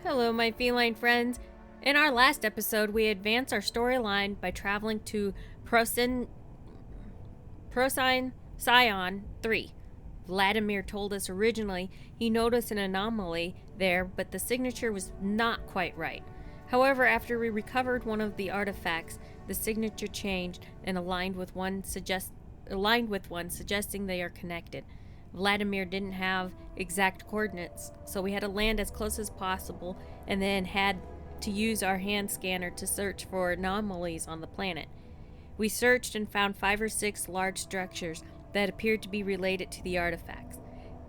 Hello, my feline friends. In our last episode, we advance our storyline by traveling to Procyon Scion 3. Vladimir told us originally he noticed an anomaly there, but the signature was not quite right. However, after we recovered one of the artifacts, the signature changed and aligned with one, suggesting they are connected. Vladimir didn't have exact coordinates, so we had to land as close as possible and then had to use our hand scanner to search for anomalies on the planet. We searched and found 5 or 6 large structures that appeared to be related to the artifacts.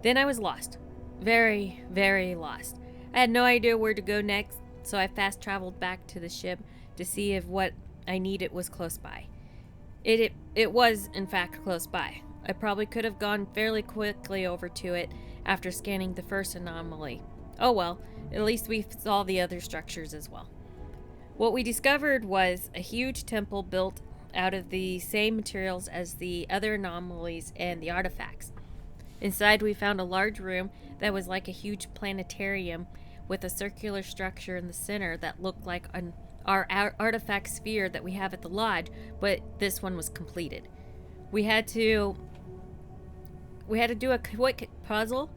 Then I was lost. Very, very lost. I had no idea where to go next, so I fast traveled back to the ship to see if what I needed was close by. It was, in fact, close by. I probably could have gone fairly quickly over to it after scanning the first anomaly. Oh well, at least we saw the other structures as well. What we discovered was a huge temple built out of the same materials as the other anomalies and the artifacts. Inside we found a large room that was like a huge planetarium with a circular structure in the center that looked like our artifact sphere that we have at the lodge, but this one was completed. We had to do a quick puzzle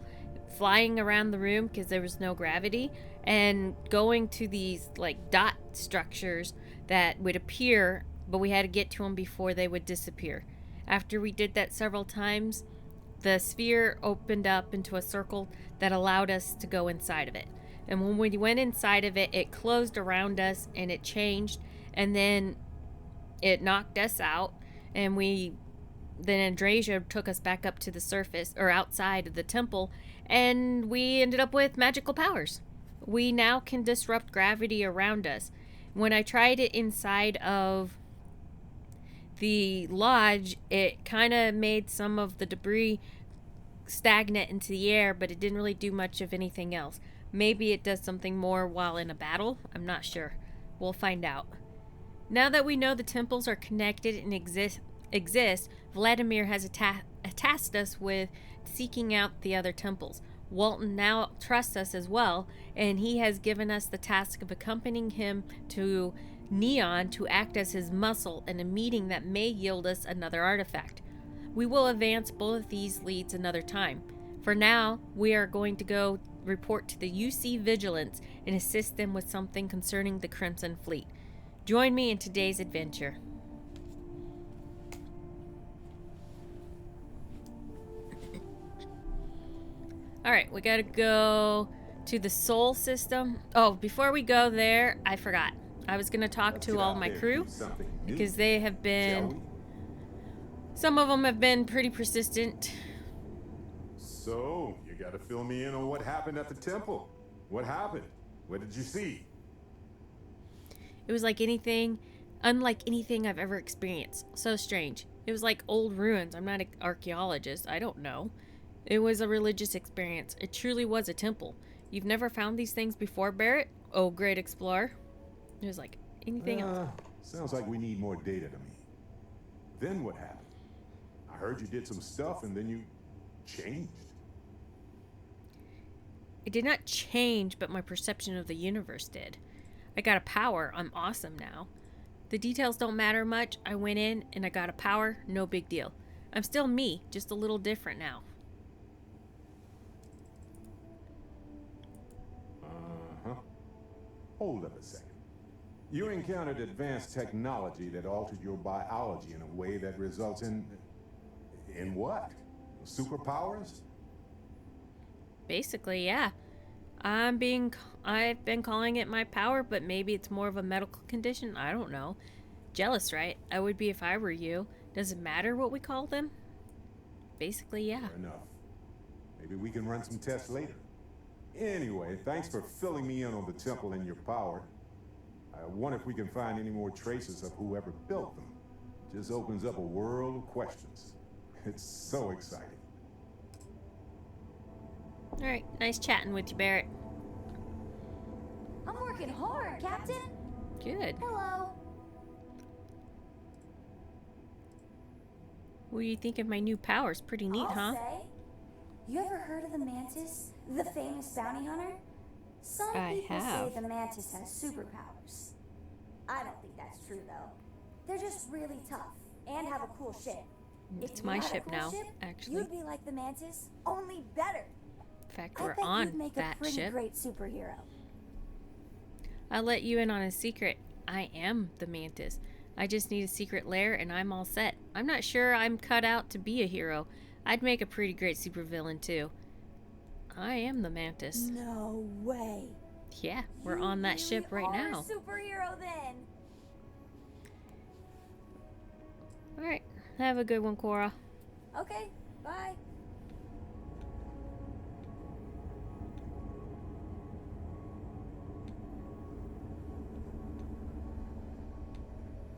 flying around the room because there was no gravity and going to these like dot structures that would appear, but we had to get to them before they would disappear. After we did that several times, the sphere opened up into a circle that allowed us to go inside of it. And when we went inside of it, it closed around us and it changed, and then it knocked us out, and then Andrasia took us back up to the surface, or outside of the temple, and we ended up with magical powers. We now can disrupt gravity around us. When I tried it inside of the lodge, it kind of made some of the debris stagnant into the air, but it didn't really do much of anything else. Maybe it does something more while in a battle. I'm not sure. We'll find out. Now that we know the temples are connected and exist, Vladimir has tasked us with seeking out the other temples. Walton now trusts us as well, and he has given us the task of accompanying him to Neon to act as his muscle in a meeting that may yield us another artifact. We will advance both of these leads another time. For now, we are going to go report to the UC Vigilance and assist them with something concerning the Crimson Fleet. Join me in today's adventure. Alright, we gotta go to the Sol system. Oh, before we go there, I forgot. I was gonna talk to all my crew because they have been... Some of them have been pretty persistent. So, you gotta fill me in on what happened at the temple. What happened? What did you see? It was like unlike anything I've ever experienced. So strange. It was like old ruins. I'm not an archaeologist. I don't know. It was a religious experience. It truly was a temple. You've never found these things before, Barrett? Oh, great explorer. It was like anything else. Sounds like we need more data to me. Then what happened? I heard you did some stuff and then you changed. It did not change, but my perception of the universe did. I got a power. I'm awesome now. The details don't matter much. I went in and I got a power. No big deal. I'm still me, just a little different now. Hold up a second. You encountered advanced technology that altered your biology in a way that results in what? Superpowers? Basically, yeah. I've been calling it my power, but maybe it's more of a medical condition. I don't know. Jealous, right? I would be if I were you. Does it matter what we call them? Basically, yeah. Fair enough. Maybe we can run some tests later. Anyway, thanks for filling me in on the temple and your power. I wonder if we can find any more traces of whoever built them. Just opens up a world of questions. It's so exciting. Alright, nice chatting with you, Barrett. I'm working hard, Captain. Good. Hello. What do you think of my new powers? Pretty neat, huh? Say, you ever heard of the Mantis, the famous bounty hunter? Some I people have. say the Mantis has superpowers. I don't think that's true, though. They're just really tough and have a cool ship. It's If you my had a ship cool now, ship, actually. you'd be like the Mantis, only better. In fact, I we're bet you'd on make that a pretty ship. great superhero. I'll let you in on a secret. I am the Mantis. I just need a secret lair and I'm all set. I'm not sure I'm cut out to be a hero. I'd make a pretty great supervillain too. I am the Mantis. No way. Yeah, we're on that ship right now. You are a superhero then. Alright, have a good one, Cora. Okay, bye.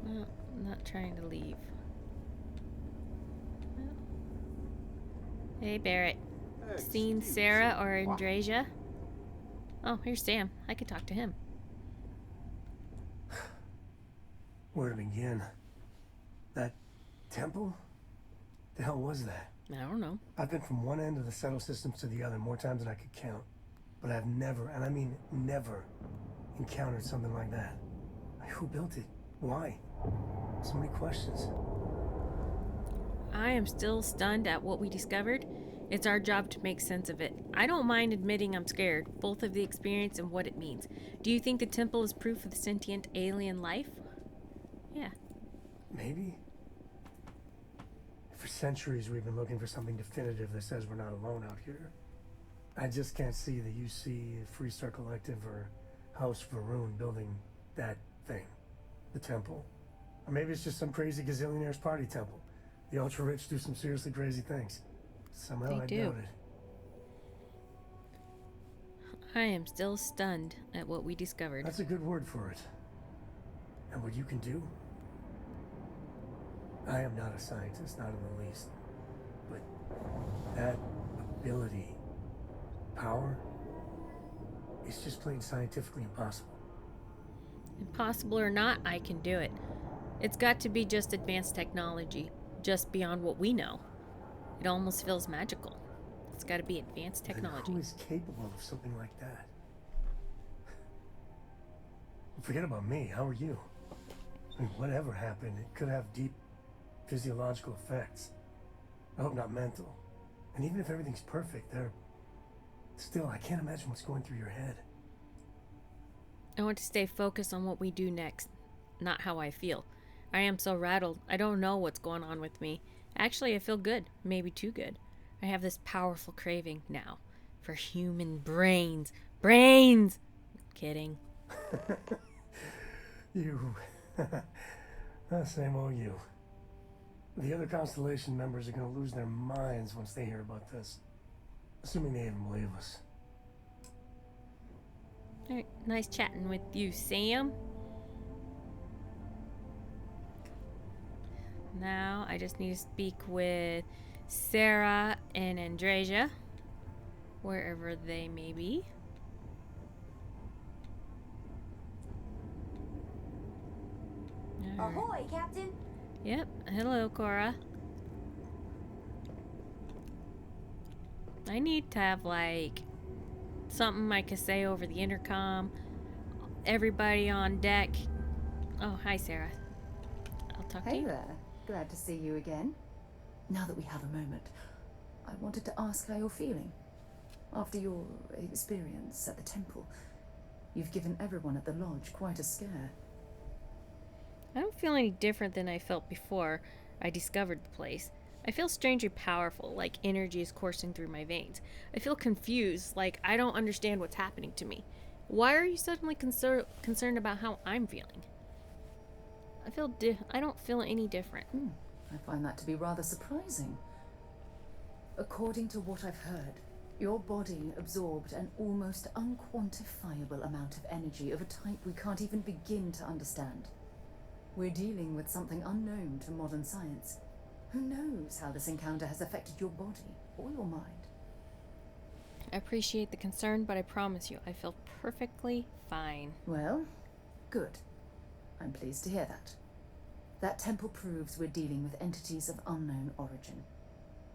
Well, I'm not trying to leave. Well. Hey, Barrett. Seen Sarah or Andrasia? Oh, here's Sam. I could talk to him. Where to begin? That temple? The hell was that? I don't know. I've been from one end of the settle systems to the other more times than I could count. But I've never, and I mean never, encountered something like that. Who built it? Why? So many questions. I am still stunned at what we discovered. It's our job to make sense of it. I don't mind admitting I'm scared, both of the experience and what it means. Do you think the temple is proof of the sentient alien life? Yeah. Maybe? For centuries we've been looking for something definitive that says we're not alone out here. I just can't see the UC Freestar Collective or House Varun building that thing. The temple. Or maybe it's just some crazy gazillionaire's party temple. The ultra-rich do some seriously crazy things. Somehow I doubt it. I am still stunned at what we discovered. That's a good word for it. And what you can do? I am not a scientist, not in the least. But that ability, power, it's just plain scientifically impossible. Impossible or not, I can do it. It's got to be just advanced technology, just beyond what we know. It almost feels magical. It's got to be advanced technology. Then who is capable of something like that? Forget about me. How are you? I mean, whatever happened, it could have deep physiological effects. I hope not mental. And even if everything's perfect, still, I can't imagine what's going through your head. I want to stay focused on what we do next, not how I feel. I am so rattled. I don't know what's going on with me. Actually, I feel good. Maybe too good. I have this powerful craving now for human brains. Brains! Kidding. You. Same old you. The other Constellation members are going to lose their minds once they hear about this. Assuming they even believe us. Alright, nice chatting with you, Sam. Now I just need to speak with Sarah and Andrasia, wherever they may be. All right. Ahoy, Captain. Yep. Hello, Cora. I need to have, like, something I could say over the intercom. Everybody on deck. Oh, hi, Sarah. I'll talk to Hey you. there. Glad to see you again. Now that we have a moment, I wanted to ask how you're feeling. After your experience at the temple, you've given everyone at the lodge quite a scare. I don't feel any different than I felt before I discovered the place. I feel strangely powerful, like energy is coursing through my veins. I feel confused, like I don't understand what's happening to me. Why are you suddenly concerned about how I'm feeling? I don't feel any different. I find that to be rather surprising. According to what I've heard, your body absorbed an almost unquantifiable amount of energy of a type we can't even begin to understand. We're dealing with something unknown to modern science. Who knows how this encounter has affected your body or your mind? I appreciate the concern, but I promise you, I feel perfectly fine. Well, good. I'm pleased to hear that. That temple proves we're dealing with entities of unknown origin.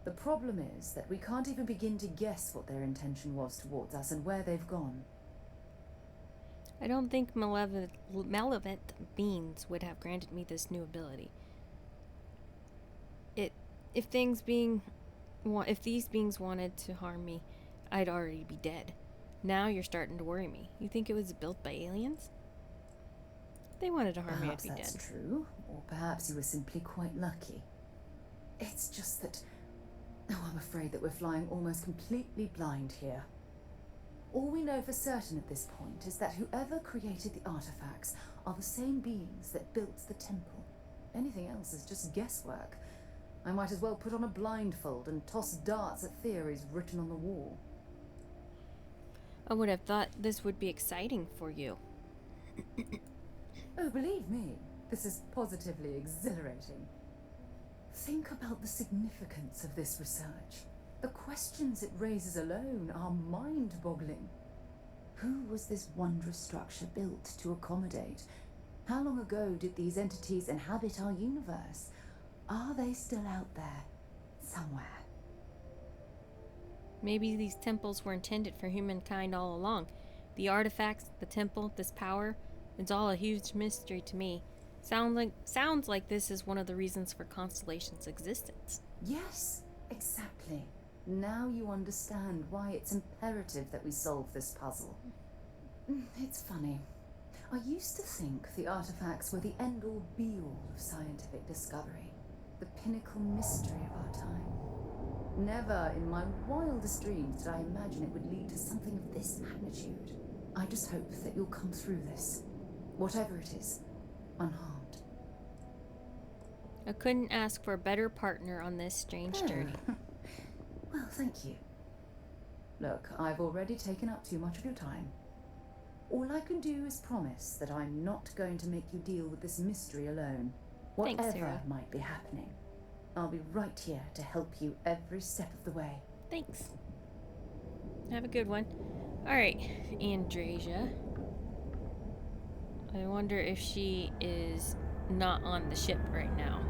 The problem is that we can't even begin to guess what their intention was towards us and where they've gone. I don't think malevolent beings would have granted me this new ability. If these beings wanted to harm me, I'd already be dead. Now you're starting to worry me. You think it was built by aliens? If they wanted to harm me, I'd be dead. Perhaps that's true, or perhaps you were simply quite lucky. It's just that... Oh, I'm afraid that we're flying almost completely blind here. All we know for certain at this point is that whoever created the artifacts are the same beings that built the temple. Anything else is just guesswork. I might as well put on a blindfold and toss darts at theories written on the wall. I would have thought this would be exciting for you. Oh, believe me, this is positively exhilarating. Think about the significance of this research. The questions it raises alone are mind-boggling. Who was this wondrous structure built to accommodate? How long ago did these entities inhabit our universe? Are they still out there, somewhere? Maybe these temples were intended for humankind all along. The artifacts, the temple, this power, it's all a huge mystery to me. Sounds like this is one of the reasons for Constellation's existence. Yes, exactly. Now you understand why it's imperative that we solve this puzzle. It's funny. I used to think the artifacts were the end-all be-all of scientific discovery. The pinnacle mystery of our time. Never in my wildest dreams did I imagine it would lead to something of this magnitude. I just hope that you'll come through this, whatever it is, unharmed. I couldn't ask for a better partner on this strange journey. Well, thank you. Look, I've already taken up too much of your time. All I can do is promise that I'm not going to make you deal with this mystery alone. Thanks, Whatever Sarah. might be happening, I'll be right here to help you every step of the way. Thanks. Have a good one. Alright, Andrasia. I wonder if she is not on the ship right now.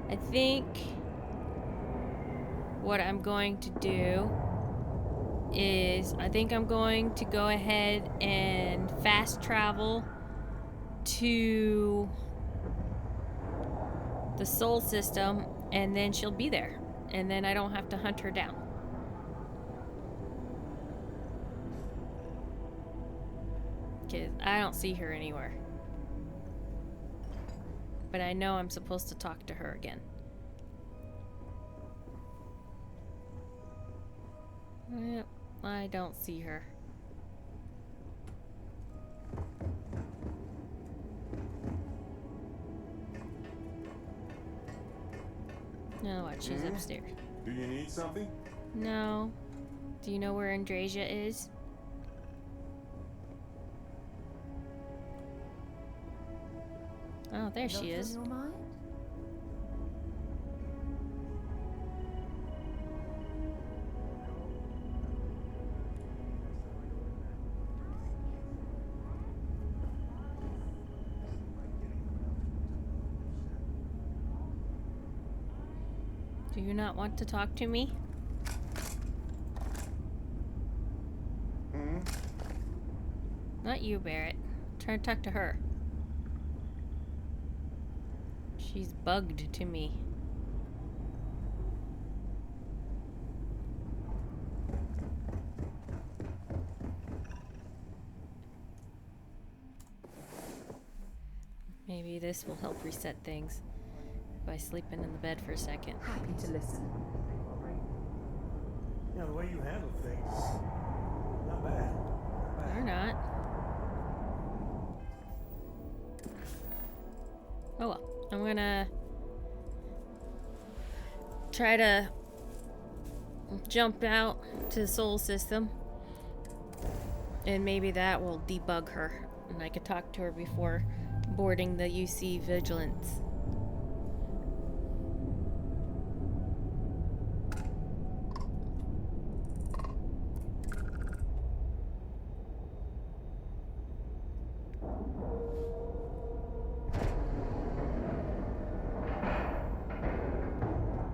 I think what I'm going to do is I'm going to go ahead and fast travel to the Sol system, and then she'll be there, and then I don't have to hunt her down. Because I don't see her anywhere. But I know I'm supposed to talk to her again. Yep, I don't see her. No, what? She's upstairs. Do you need something? No. Do you know where Andrasia is? Oh, there she is. Not on your mind? Do you not want to talk to me? Not you, Barrett. Try to talk to her. She's bugged to me. Maybe this will help reset things by sleeping in the bed for a second. Happy to listen. Yeah, the way you handle things, not bad. Or not. Oh well. I'm gonna try to jump out to the Sol system, and maybe that will debug her, and I could talk to her before boarding the UC Vigilance.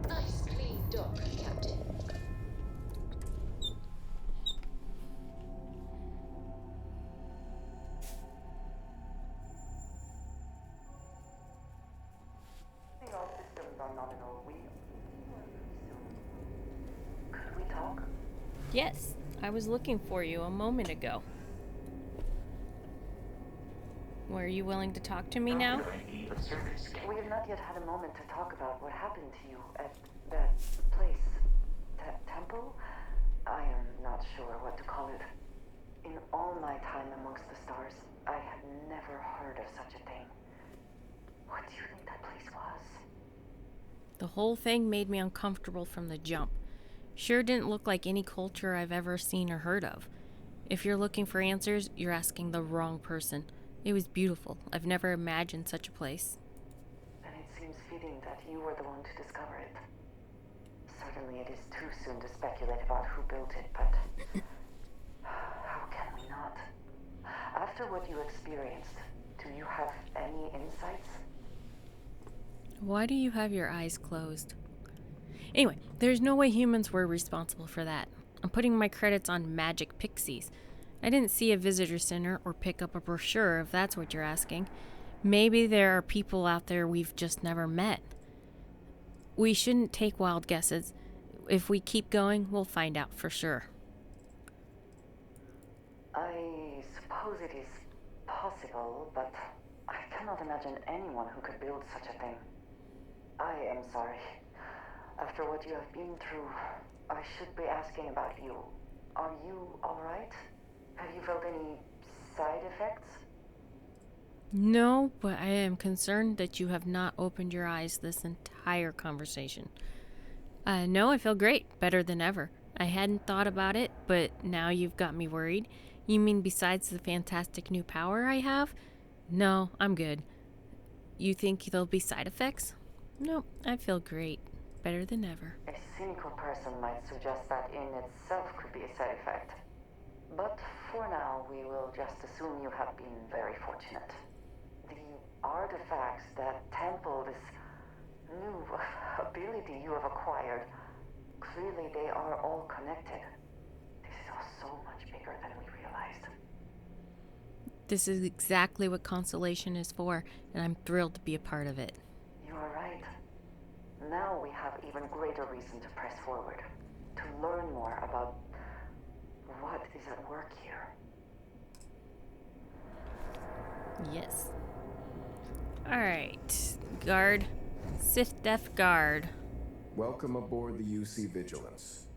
Nice clean dock, Captain. Yes, I was looking for you a moment ago. Were you willing to talk to me now? We have not yet had a moment to talk about what happened to you at that place. Temple? I am not sure what to call it. In all my time amongst the stars, I had never heard of such a thing. What do you think that place was? The whole thing made me uncomfortable from the jump. Sure didn't look like any culture I've ever seen or heard of. If you're looking for answers, you're asking the wrong person. It was beautiful. I've never imagined such a place. And it seems fitting that you were the one to discover it. Certainly it is too soon to speculate about who built it, but how can we not? After what you experienced, do you have any insights? Why do you have your eyes closed? Anyway, there's no way humans were responsible for that. I'm putting my credits on magic pixies. I didn't see a visitor center or pick up a brochure, if that's what you're asking. Maybe there are people out there we've just never met. We shouldn't take wild guesses. If we keep going, we'll find out for sure. I suppose it is possible, but I cannot imagine anyone who could build such a thing. I am sorry. After what you have been through, I should be asking about you. Are you alright? Have you felt any side effects? No, but I am concerned that you have not opened your eyes this entire conversation. No, I feel great. Better than ever. I hadn't thought about it, but now you've got me worried. You mean besides the fantastic new power I have? No, I'm good. You think there'll be side effects? No, I feel great. Better than ever. A cynical person might suggest that in itself could be a side effect. But for now, we will just assume you have been very fortunate. The artifacts that temple this new ability you have acquired, clearly they are all connected. This is all so much bigger than we realized. This is exactly what Constellation is for, and I'm thrilled to be a part of it. You are right. Now we have even greater reason to press forward, to learn more about what is at work here. Yes. Alright. Guard. Sys Def Guard. Welcome aboard the UC Vigilance.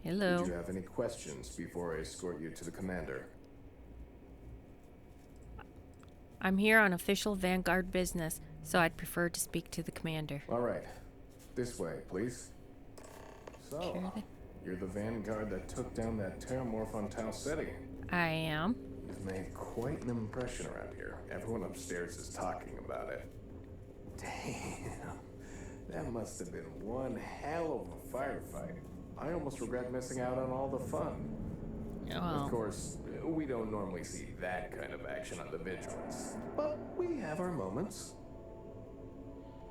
Hello. Did you have any questions before I escort you to the commander? I'm here on official Vanguard business, so I'd prefer to speak to the commander. All right. This way, please. So, Sure thing. you're the Vanguard that took down that terramorph on Tau Ceti. I am. You've made quite an impression around here. Everyone upstairs is talking about it. Damn. That must have been one hell of a firefight. I almost regret missing out on all the fun. Well, Of course, we don't normally see that kind of action on the Vigilance, but we have our moments.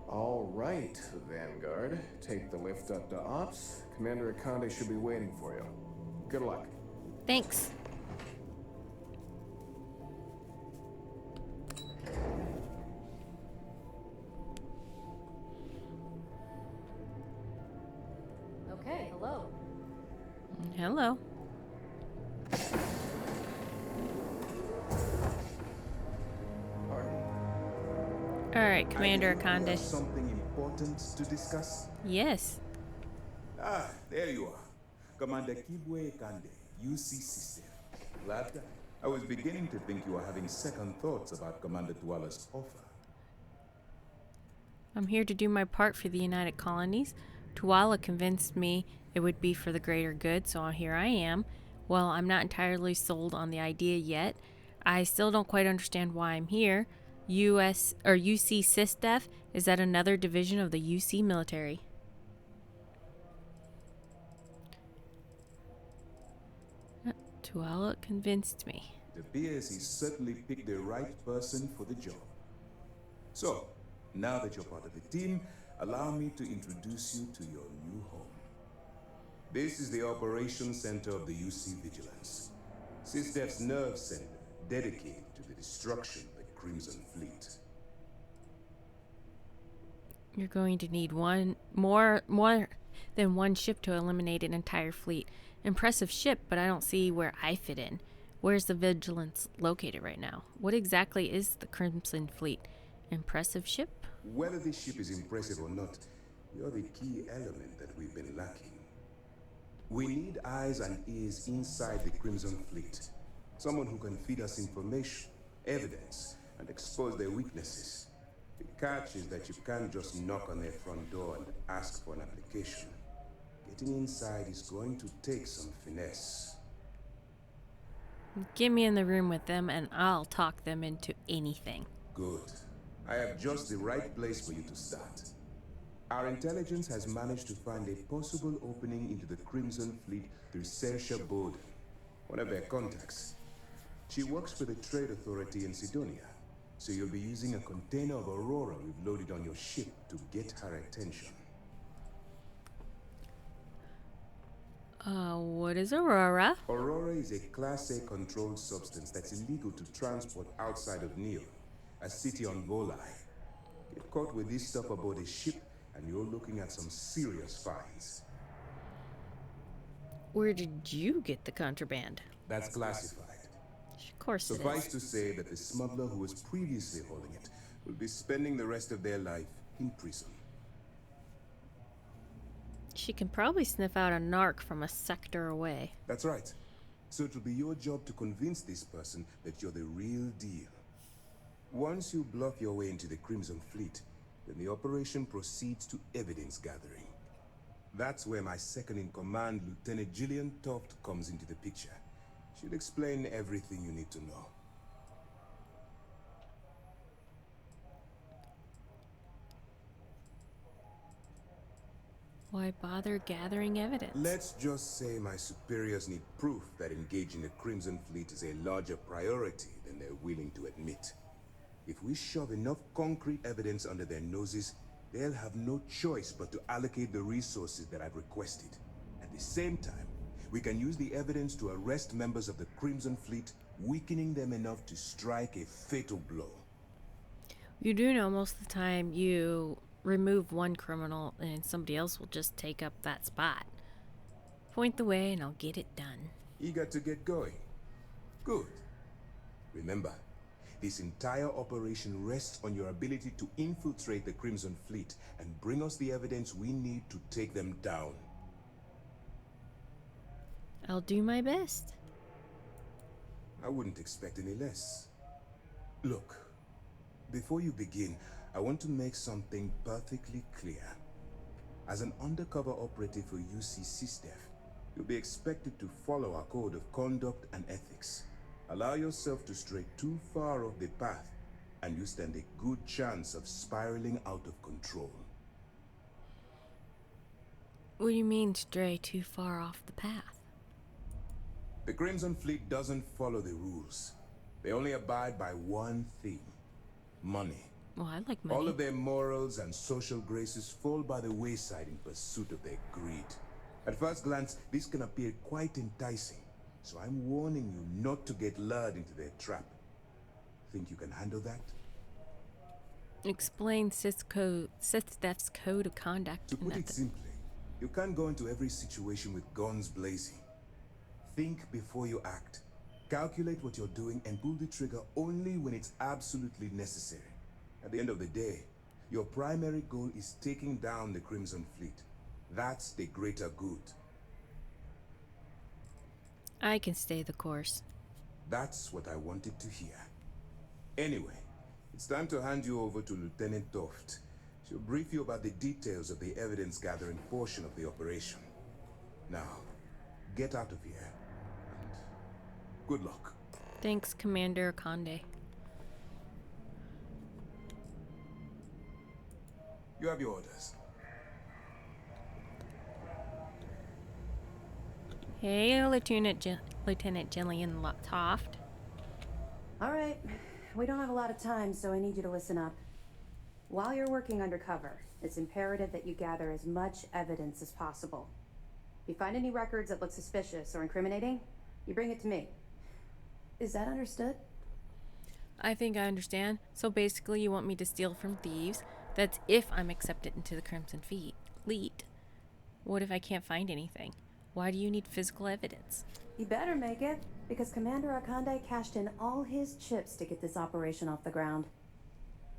All right, Vanguard. Take the lift up to Ops. Commander Ikande should be waiting for you. Good luck. thanks. Okay, hello. Hello. Alright, Commander Ikande. Something important to discuss? Yes. Ah, there you are. Commander Ikande, UC Sys Def. Glad that. I was beginning to think you were having second thoughts about Commander Tuala's offer. I'm here to do my part for the United Colonies. Tulua convinced me it would be for the greater good, so here I am. Well, I'm not entirely sold on the idea yet. I still don't quite understand why I'm here. UC Sys Def, is that another division of the UC military? Tulua convinced me. It appears he certainly picked the right person for the job. So, now that you're part of the team, allow me to introduce you to your new home. This is the operations center of the UC Vigilance, Sys Def's nerve center dedicated to the destruction of the Crimson Fleet. You're going to need more than one ship to eliminate an entire fleet. Impressive ship, but I don't see where I fit in. Where's the Vigilance located right now? What exactly is the Crimson Fleet? Impressive ship? Whether this ship is impressive or not, you're the key element that we've been lacking. We need eyes and ears inside the Crimson Fleet. Someone who can feed us information, evidence, and expose their weaknesses. The catch is that you can't just knock on their front door and ask for an application. Getting inside is going to take some finesse. Get me in the room with them and I'll talk them into anything. Good. I have just the right place for you to start. Our intelligence has managed to find a possible opening into the Crimson Fleet through Saoirse Bowden, one of their contacts. She works for the Trade Authority in Sidonia, so you'll be using a container of Aurora we've loaded on your ship to get her attention. What is Aurora? Aurora is a Class A controlled substance that's illegal to transport outside of Neo, a city on Volai. Get caught with this stuff aboard a ship, and you're looking at some serious fines. Where did you get the contraband? That's classified. Of course it Suffice is. to say that the smuggler who was previously holding it will be spending the rest of their life in prison. She can probably sniff out a narc from a sector away. That's right. So it'll be your job to convince this person that you're the real deal. Once you bluff your way into the Crimson Fleet, then the operation proceeds to evidence gathering. That's where my second-in-command, Lieutenant Toft, comes into the picture. She'll explain everything you need to know. Why bother gathering evidence? Let's just say my superiors need proof that engaging the Crimson Fleet is a larger priority than they're willing to admit. If we shove enough concrete evidence under their noses, they'll have no choice but to allocate the resources that I've requested. At the same time, we can use the evidence to arrest members of the Crimson Fleet, weakening them enough to strike a fatal blow. You do know most of the time you remove one criminal and somebody else will just take up that spot. Point the way and I'll get it done. Eager to get going? Good. Remember, this entire operation rests on your ability to infiltrate the Crimson Fleet and bring us the evidence we need to take them down. I'll do my best. I wouldn't expect any less. Look, before you begin, I want to make something perfectly clear. As an undercover operative for UC Sys Def, you'll be expected to follow our code of conduct and ethics. Allow yourself to stray too far off the path, and you stand a good chance of spiraling out of control. What do you mean stray too far off the path? The Crimson Fleet doesn't follow the rules. They only abide by one thing: money. Well, I like money. All of their morals and social graces fall by the wayside in pursuit of their greed. At first glance, this can appear quite enticing, so I'm warning you not to get lured into their trap. Think you can handle that? Explain Sys Def's code of conduct. To put it simply, you can't go into every situation with guns blazing. Think before you act. Calculate what you're doing and pull the trigger only when it's absolutely necessary. At the end of the day, your primary goal is taking down the Crimson Fleet. That's the greater good. I can stay the course. That's what I wanted to hear. Anyway, it's time to hand you over to Lieutenant Toft. She'll brief you about the details of the evidence-gathering portion of the operation. Now, get out of here, and good luck. Thanks, Commander Ikande. You have your orders. Hey, Lieutenant Jillian Toft. All right. We don't have a lot of time, so I need you to listen up. While you're working undercover, it's imperative that you gather as much evidence as possible. If you find any records that look suspicious or incriminating, you bring it to me. Is that understood? I think I understand. So basically you want me to steal from thieves. That's if I'm accepted into the Crimson Fleet. What if I can't find anything? Why do you need physical evidence? You better make it, because Commander Ikande cashed in all his chips to get this operation off the ground.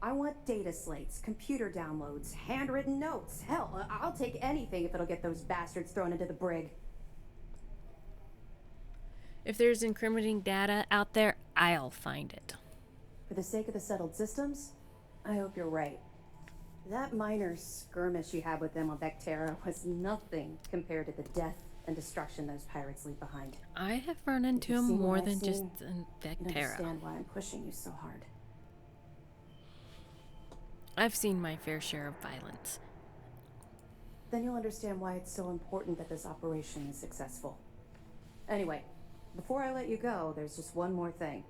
I want data slates, computer downloads, handwritten notes. Hell, I'll take anything if it'll get those bastards thrown into the brig. If there's incriminating data out there, I'll find it. For the sake of the settled systems, I hope you're right. That minor skirmish you had with them on Vectera was nothing compared to the death and destruction those pirates leave behind. I have run into him more than just in You Vectera. understand why I'm pushing you so hard. I've seen my fair share of violence. Then you'll understand why it's so important that this operation is successful. Anyway, before I let you go, there's just one more thing.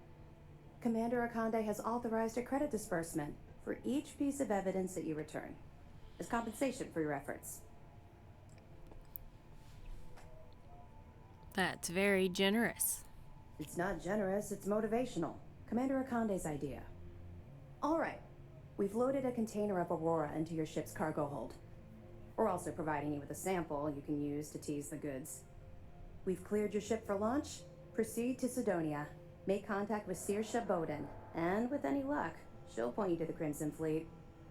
Commander Ikande has authorized a credit disbursement for each piece of evidence that you return, as compensation for your efforts. That's very generous. It's not generous, it's motivational. Commander Ikande's idea. All right, we've loaded a container of Aurora into your ship's cargo hold. We're also providing you with a sample you can use to tease the goods. We've cleared your ship for launch. Proceed to Sidonia. Make contact with Saoirse Bowden, and with any luck, she'll point you to the Crimson Fleet.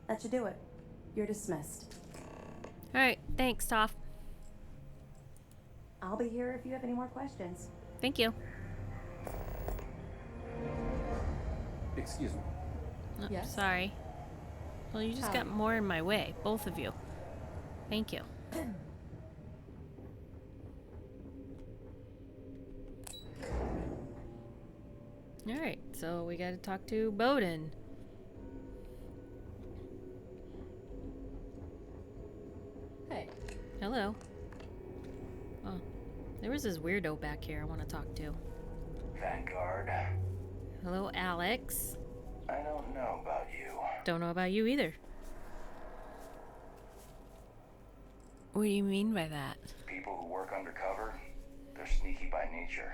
That should do it. You're dismissed. Alright, thanks, Toft. I'll be here if you have any more questions. Thank you. Excuse me. Oh, Yes? Sorry. Well, you just Hi. got more in my way, both of you. Thank you. Alright, so we gotta talk to Bowden. Hey, Hello. Oh, there was this weirdo back here I want to talk to. Vanguard, Hello, Alex. I don't know about you. Don't know about you either. What do you mean by that? People who work undercover, they're sneaky by nature.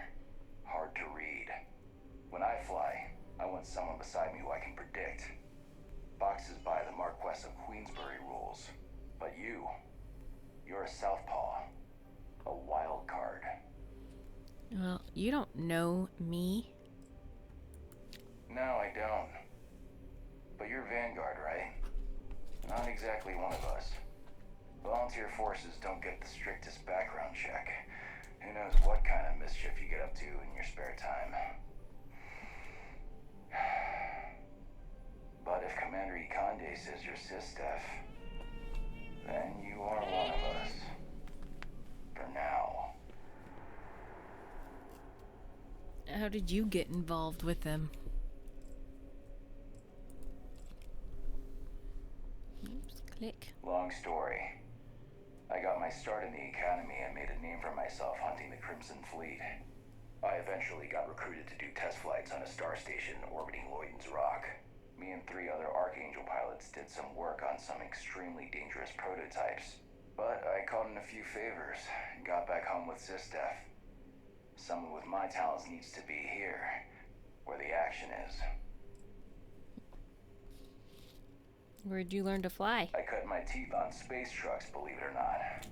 Hard to read. When I fly, I want someone beside me who I can predict. Boxes by the Marquess of Queensbury rules. But you're a southpaw. A wild card. Well, you don't know me. No, I don't. But you're Vanguard, right? Not exactly one of us. Volunteer forces don't get the strictest background check. Who knows what kind of mischief you get up to in your spare time. But if Commander Ikande says you're Sys Def, then you are one of us. For now. How did you get involved with them? Oops, click. Long story. I got my start in the academy and made a name for myself hunting the Crimson Fleet. I eventually got recruited to do test flights on a star station orbiting Lloyd's Rock. Me and 3 other Archangel pilots did some work on some extremely dangerous prototypes. But I caught in a few favors and got back home with Sys Def. Someone with my talents needs to be here, where the action is. Where'd you learn to fly? I cut my teeth on space trucks, believe it or not.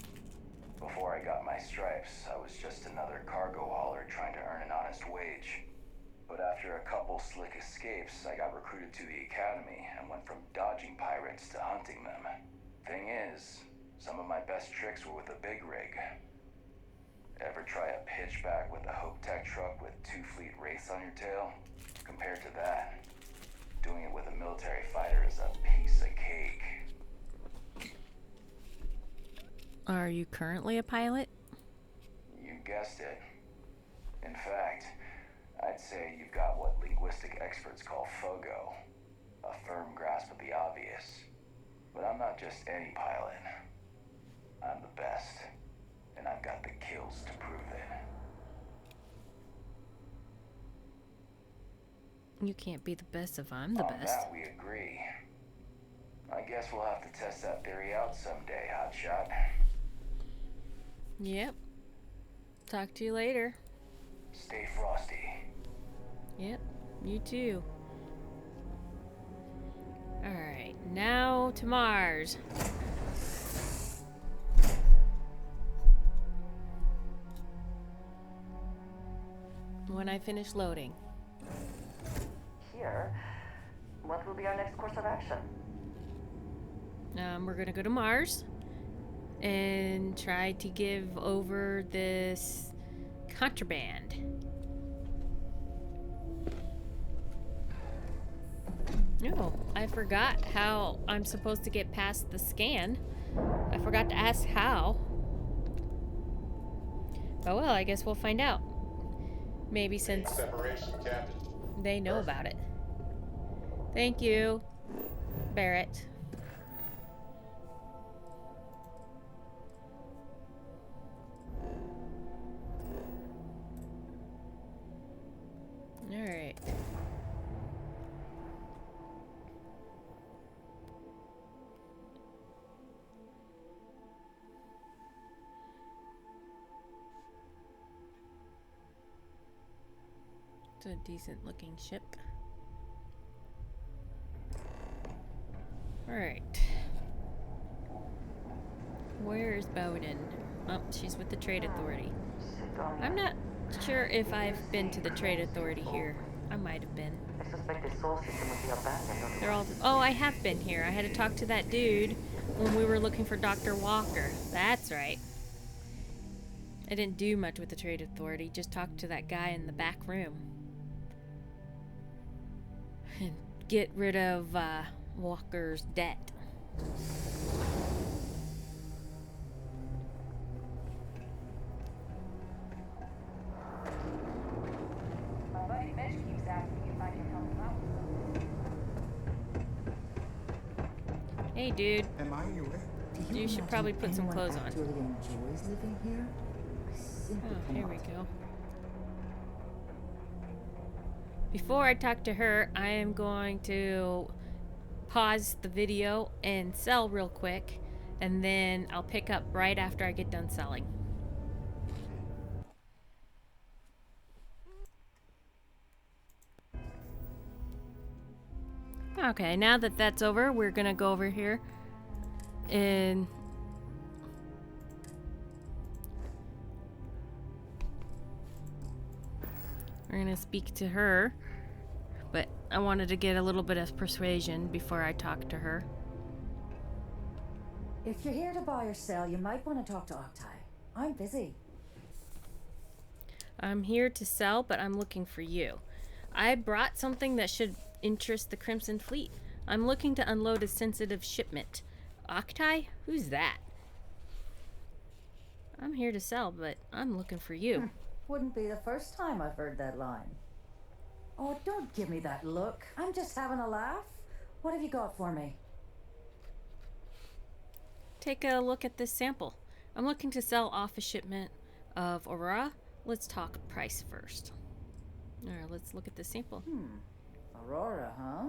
Before I got my stripes, I was just another cargo hauler trying to earn an honest wage. But after a couple slick escapes, I got recruited to the academy and went from dodging pirates to hunting them. Thing is, some of my best tricks were with a big rig. Ever try a pitchback with a Hope Tech truck with 2 fleet wraiths on your tail? Compared to that, doing it with a military fighter is a piece of cake. Are you currently a pilot? You guessed it. In fact, I'd say you've got what linguistic experts call FOGO, a firm grasp of the obvious. But I'm not just any pilot. I'm the best, and I've got the kills to prove it. You can't be the best if I'm the On best. that we agree. I guess we'll have to test that theory out someday, hotshot. Yep. Talk to you later. Stay frosty. Yep, you too. Alright, now to Mars. when I finish loading. Here, what will be our next course of action? We're gonna go to Mars and try to give over this contraband. No, I forgot how I'm supposed to get past the scan. I forgot to ask how. Oh well, I guess we'll find out. Maybe since they know about it. Thank you, Barrett. All right. It's a decent looking ship. Alright. Where is Bowden? Oh, she's with the Trade Authority. I'm not sure if I've been to the Trade Authority here. I might have been. I suspect the soul system will be abandoned. They're all... Oh, I have been here. I had to talk to that dude when we were looking for Dr. Walker. That's right. I didn't do much with the Trade Authority. Just talked to that guy in the back room. And get rid of Walker's debt. My buddy Mitch keeps asking if I can help him out. Hey, dude. Am I in your way? You should probably put some clothes on. Actually enjoys living here? I simply Oh, here we cannot. go. Before I talk to her, I am going to pause the video and sell real quick, and then I'll pick up right after I get done selling. Okay, now that that's over, we're gonna go over here and we're gonna speak to her, but I wanted to get a little bit of persuasion before I talk to her. If you're here to buy or sell, you might want to talk to Octai. I'm busy. I'm here to sell, but I'm looking for you. I brought something that should interest the Crimson Fleet. I'm looking to unload a sensitive shipment. Octai? Who's that? I'm here to sell, but I'm looking for you. Wouldn't be the first time I've heard that line. Oh, don't give me that look. I'm just having a laugh. What have you got for me? Take a look at this sample. I'm looking to sell off a shipment of Aurora. Let's talk price first. Alright, let's look at this sample. Aurora, huh?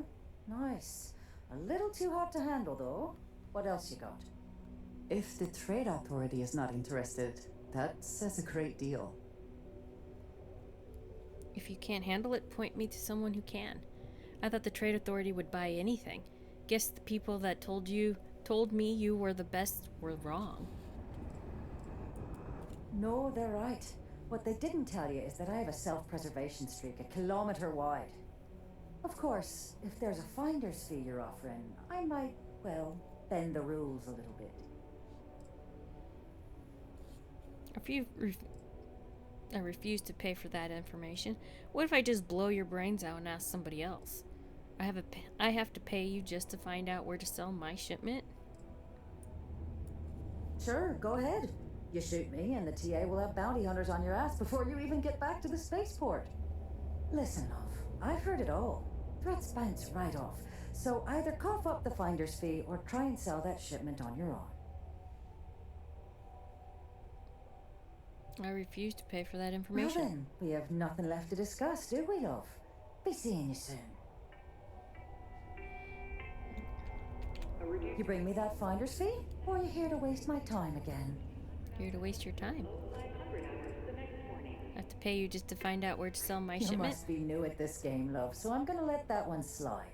Nice. A little too hot to handle, though. What else you got? If the Trade Authority is not interested, that says a great deal. If you can't handle it, point me to someone who can. I thought the Trade Authority would buy anything. Guess the people that told me you were the best were wrong. No, they're right. What they didn't tell you is that I have a self-preservation streak 1 kilometer wide. Of course, if there's a finder's fee you're offering, I might, well, bend the rules a little bit. I refuse to pay for that information. What if I just blow your brains out and ask somebody else? I have to pay you just to find out where to sell my shipment? Sure, go ahead. You shoot me and the TA will have bounty hunters on your ass before you even get back to the spaceport. Listen, love, I've heard it all. Threats bounce right off. So either cough up the finder's fee or try and sell that shipment on your own. I refuse to pay for that Well information. then, we have nothing left to discuss, do we, love? Be seeing you soon. You bring me that finder's fee, or are you here to waste my time again? Here to waste your time. I have to pay you just to find out where to sell my You shipment? must be new at this game, love, so I'm gonna let that one slide.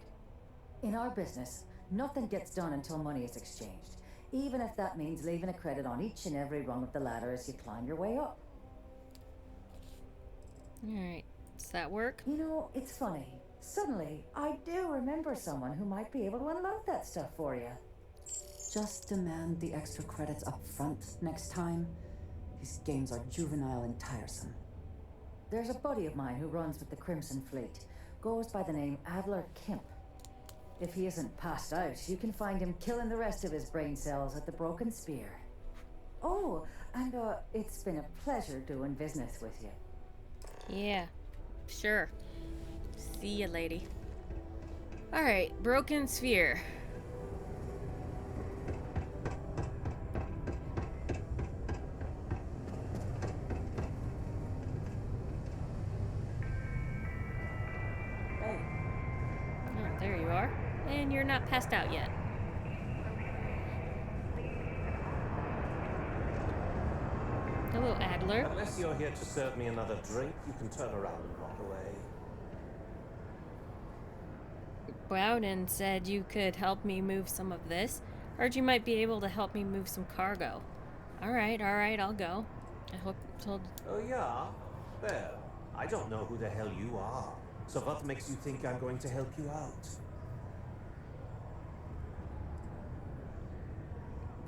In our business, nothing gets done until money is exchanged, even if that means leaving a credit on each and every rung of the ladder as you climb your way up. Alright. that work? You know, it's funny. Suddenly, I do remember someone who might be able to unload that stuff for you. Just demand the extra credits up front next time. These games are juvenile and tiresome. There's a buddy of mine who runs with the Crimson Fleet. Goes by the name Adler Kemp. If he isn't passed out, you can find him killing the rest of his brain cells at the Broken Spear. Oh, and it's been a pleasure doing business with you. Yeah, sure. See ya, lady. Alright, Broken Sphere. Oh, there you are. And you're not passed out yet. Hello, Adler. Unless you're here to serve me another drink, you can turn around and walk away. Bowden said you could help me move some of this. Heard you might be able to help me move some cargo. Alright, I'll go. I hope told. Oh, yeah? Well, I don't know who the hell you are. So what makes you think I'm going to help you out?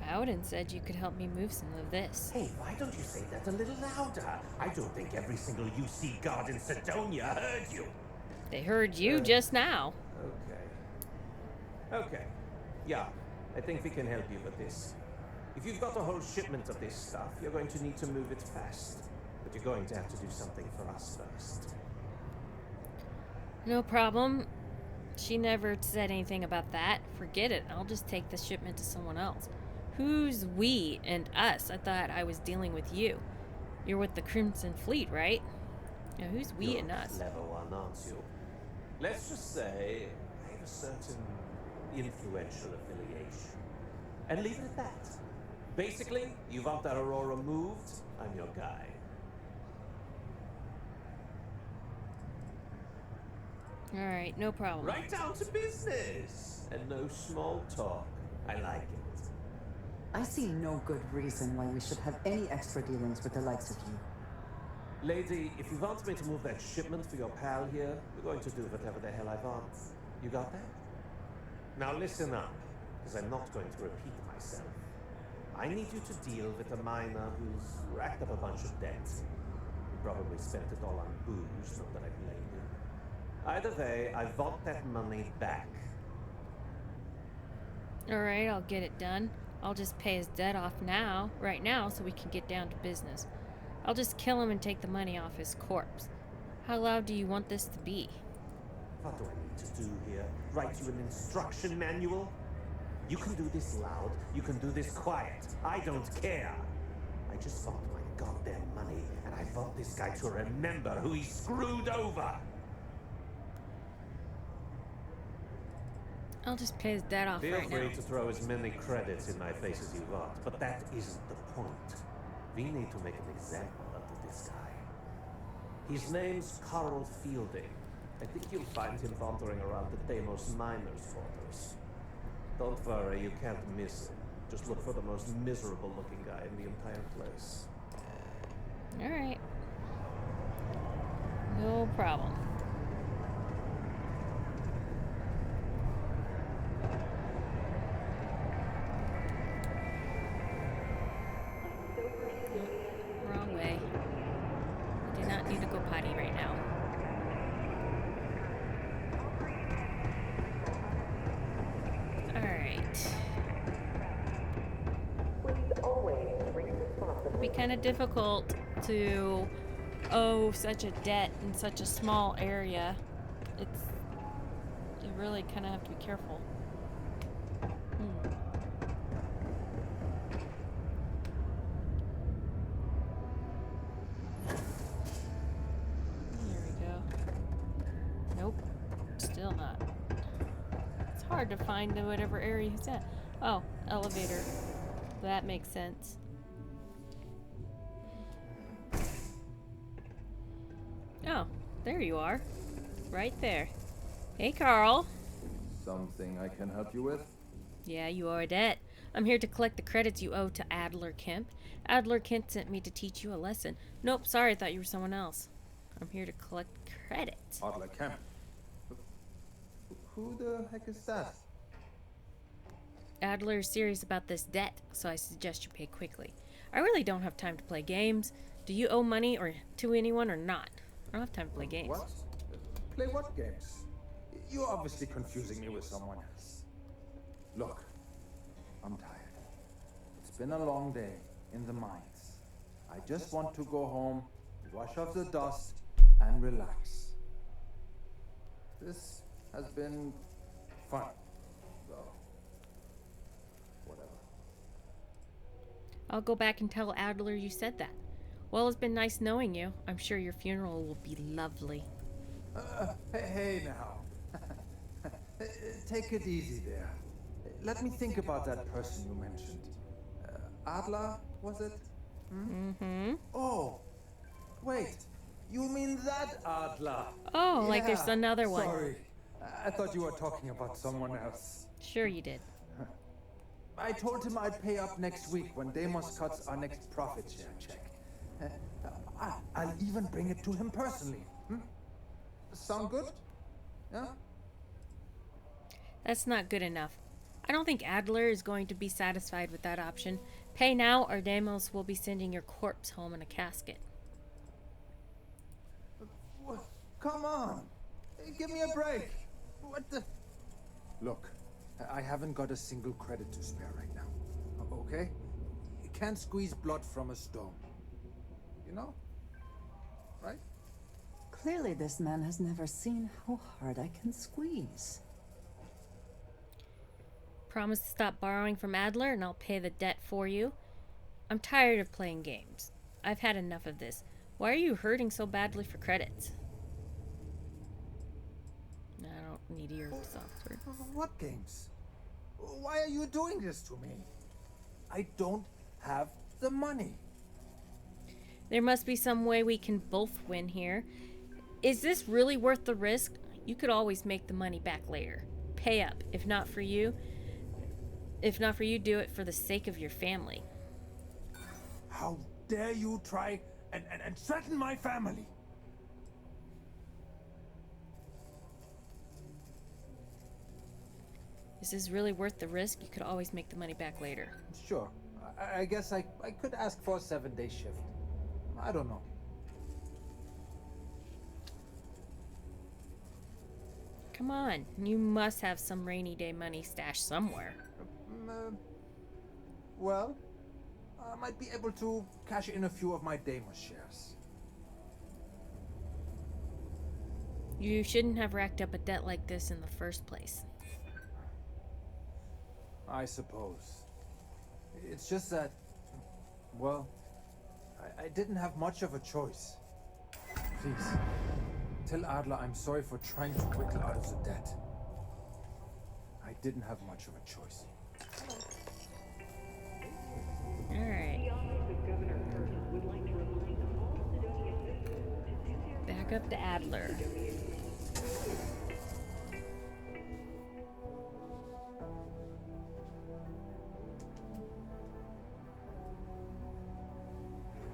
Bowden said you could help me move some of this. Hey, why don't you say that a little louder? I don't think every single UC guard in Sidonia heard you. They heard you just now. Okay. Yeah, I think we can help you with this. If you've got a whole shipment of this stuff, you're going to need to move it fast. But you're going to have to do something for us first. No problem. She never said anything about that. Forget it. I'll just take the shipment to someone else. Who's we and us? I thought I was dealing with you. You're with the Crimson Fleet, right? Now, who's we You're and us? a clever one, aren't you? Let's just say I have a certain influential affiliation. And leave it at that. Basically, you want that Aurora moved, I'm your guy. Alright, no problem. Right down to business! And no small talk. I like it. I see no good reason why we should have any extra dealings with the likes of you. Lady, if you want me to move that shipment for your pal here, we're going to do whatever the hell I want. You got that? Now listen up, because I'm not going to repeat myself. I need you to deal with a miner who's racked up a bunch of debt. He probably spent it all on booze, not that I blame him. Either way, I want that money back. Alright, I'll get it done. I'll just pay his debt off right now, so we can get down to business. I'll just kill him and take the money off his corpse. How loud do you want this to be? What do I need to do here? Write you an instruction manual? You can do this loud, you can do this quiet. I don't care. I just want my goddamn money, and I want this guy to remember who he screwed over. I'll just pay his debt off right now. Feel free to throw as many credits in my face as you want, but that isn't the point. We need to make an example of this guy. His name's Karl Fielding. I think you'll find him wandering around the Deimos miners' quarters. Don't worry, you can't miss him. Just look for the most miserable-looking guy in the entire place. Alright. No problem. Wrong way. I do not need to go potty right now. It'd be kind of difficult to owe such a debt in such a small area. You really kind of have to be careful. There we go. Nope. Still not. It's hard to find whatever area he's at. Oh, elevator. That makes sense. Oh, there you are. Right there. Hey, Karl. Something I can help you with? Yeah, you owe a debt. I'm here to collect the credits you owe to Adler Kemp. Adler Kemp sent me to teach you a lesson. Nope, sorry, I thought you were someone else. I'm here to collect credits. Adler Kemp. Who the heck is that? Adler's serious about this debt, so I suggest you pay quickly. I really don't have time to play games. Do you owe money or to anyone or not? I don't have time to play games. What? Play what games? You're obviously confusing me with someone else. Look, I'm tired. It's been a long day in the mines. I just want to go home, wash off the dust, and relax. This has been fun, though. Whatever. I'll go back and tell Adler you said that. Well, it's been nice knowing you. I'm sure your funeral will be lovely. Hey now. Take it easy there. Let me think about that person you mentioned. Adler, was it? Mm-hmm. Oh, wait. You mean that Adler? Oh, yeah, like there's another one. Sorry. I thought you were talking about someone else. Sure you did. I told him I'd pay up next week when Deimos cuts our next profit share check. I'll even bring it to him personally. Sound good? Yeah? That's not good enough. I don't think Adler is going to be satisfied with that option. Pay now or Deimos will be sending your corpse home in a casket. Come on. Give me a break. What the... Look, I haven't got a single credit to spare right now. Okay? You can't squeeze blood from a stone. You know? Right? Clearly this man has never seen how hard I can squeeze. Promise to stop borrowing from Adler and I'll pay the debt for you. I'm tired of playing games. I've had enough of this. Why are you hurting so badly for credits? I don't need your software. What games? Why are you doing this to me? I don't have the money. There must be some way we can both win here. Is this really worth the risk? You could always make the money back later. Pay up. If not for you, do it for the sake of your family. How dare you try and threaten my family? Is this really worth the risk? You could always make the money back later. Sure. I guess I could ask for a 7-day shift. I don't know. Come on. You must have some rainy day money stashed somewhere. Well, I might be able to cash in a few of my Deimos shares. You shouldn't have racked up a debt like this in the first place. I suppose. It's just that, well, I didn't have much of a choice. Please, tell Adler I'm sorry for trying to wiggle out of the debt. I didn't have much of a choice. Alright. Back up to Adler.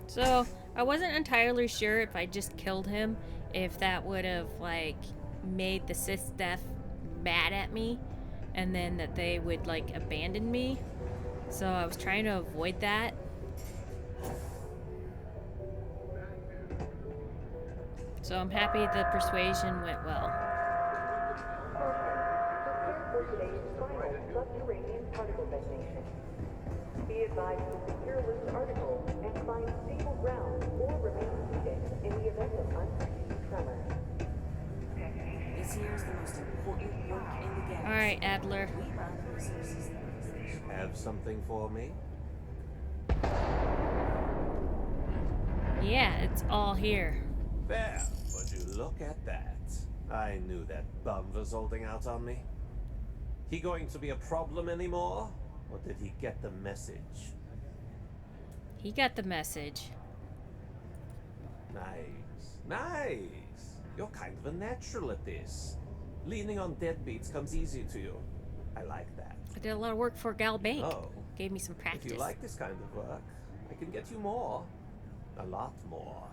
So, I wasn't entirely sure if I just killed him, if that would have, like, made the Sys Def mad at me, and then that they would, like, abandon me. So I was trying to avoid that. So I'm happy the persuasion went well. Prepare for today's final subterranean particle detonation. Be advised to secure loose articles and find stable ground or remain seated in the event of unforeseen tremor. This here is the most important work in the galaxy. Alright, Adler. Have something for me? Yeah, it's all here. There, would you look at that? I knew that bum was holding out on me. He going to be a problem anymore? Or did he get the message? He got the message. Nice. Nice. You're kind of a natural at this. Leaning on deadbeats comes easy to you. I like that. I did a lot of work for Gal Bank. Oh. Gave me some practice. If you like this kind of work, I can get you more. A lot more.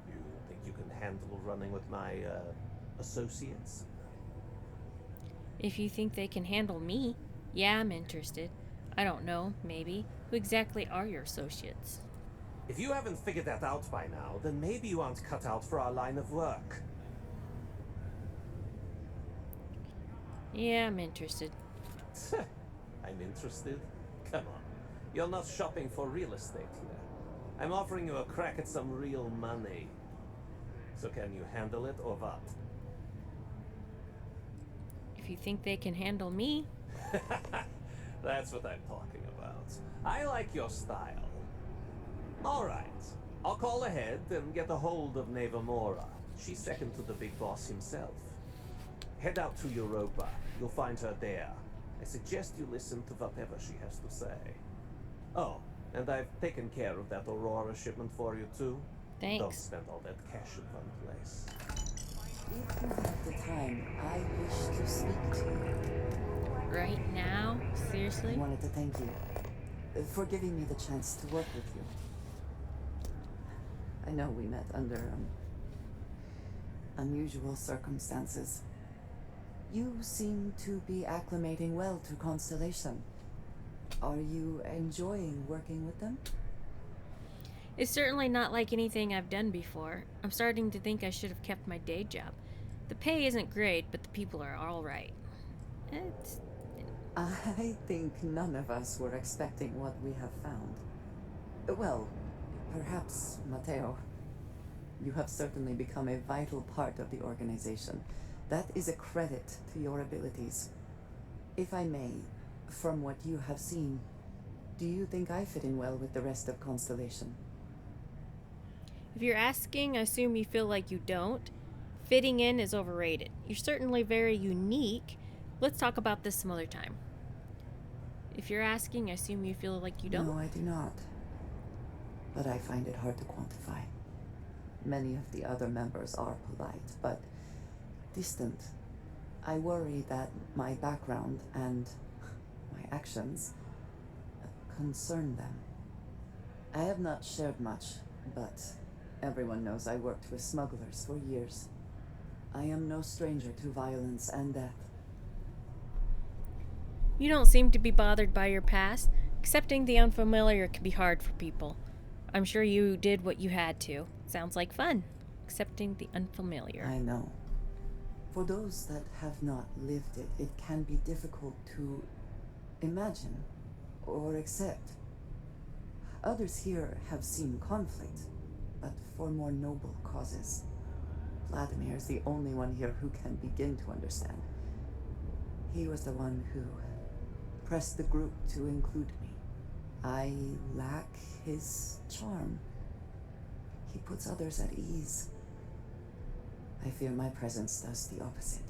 You think you can handle running with my, associates? If you think they can handle me, yeah, I'm interested. I don't know, maybe. Who exactly are your associates? If you haven't figured that out by now, then maybe you aren't cut out for our line of work. Yeah, I'm interested. I'm interested? Come on. You're not shopping for real estate here. I'm offering you a crack at some real money. So can you handle it or what? If you think they can handle me... That's what I'm talking about. I like your style. Alright. I'll call ahead and get a hold of Naeva. She's second to the big boss himself. Head out to Europa. You'll find her there. I suggest you listen to whatever she has to say. Oh, and I've taken care of that Aurora shipment for you too. Thanks. Don't spend all that cash in one place. If you have the time, I wish to speak to you. Right now? Seriously? I wanted to thank you for giving me the chance to work with you. I know we met under unusual circumstances. You seem to be acclimating well to Constellation. Are you enjoying working with them? It's certainly not like anything I've done before. I'm starting to think I should have kept my day job. The pay isn't great, but the people are alright. I think none of us were expecting what we have found. Well, perhaps Matteo. You have certainly become a vital part of the organization. That is a credit to your abilities. If I may, from what you have seen, do you think I fit in well with the rest of Constellation? If you're asking, I assume you feel like you don't. Fitting in is overrated. You're certainly very unique. Let's talk about this some other time. If you're asking, I assume you feel like you don't. No, I do not. But I find it hard to quantify. Many of the other members are polite, but distant. I worry that my background and my actions concern them. I have not shared much, but everyone knows I worked with smugglers for years. I am no stranger to violence and death. You don't seem to be bothered by your past. Accepting the unfamiliar can be hard for people. I'm sure you did what you had to. Sounds like fun. Accepting the unfamiliar. I know. For those that have not lived it, it can be difficult to imagine or accept. Others here have seen conflict, but for more noble causes. Vladimir is the only one here who can begin to understand. He was the one who pressed the group to include me. I lack his charm. He puts others at ease. I fear my presence does the opposite.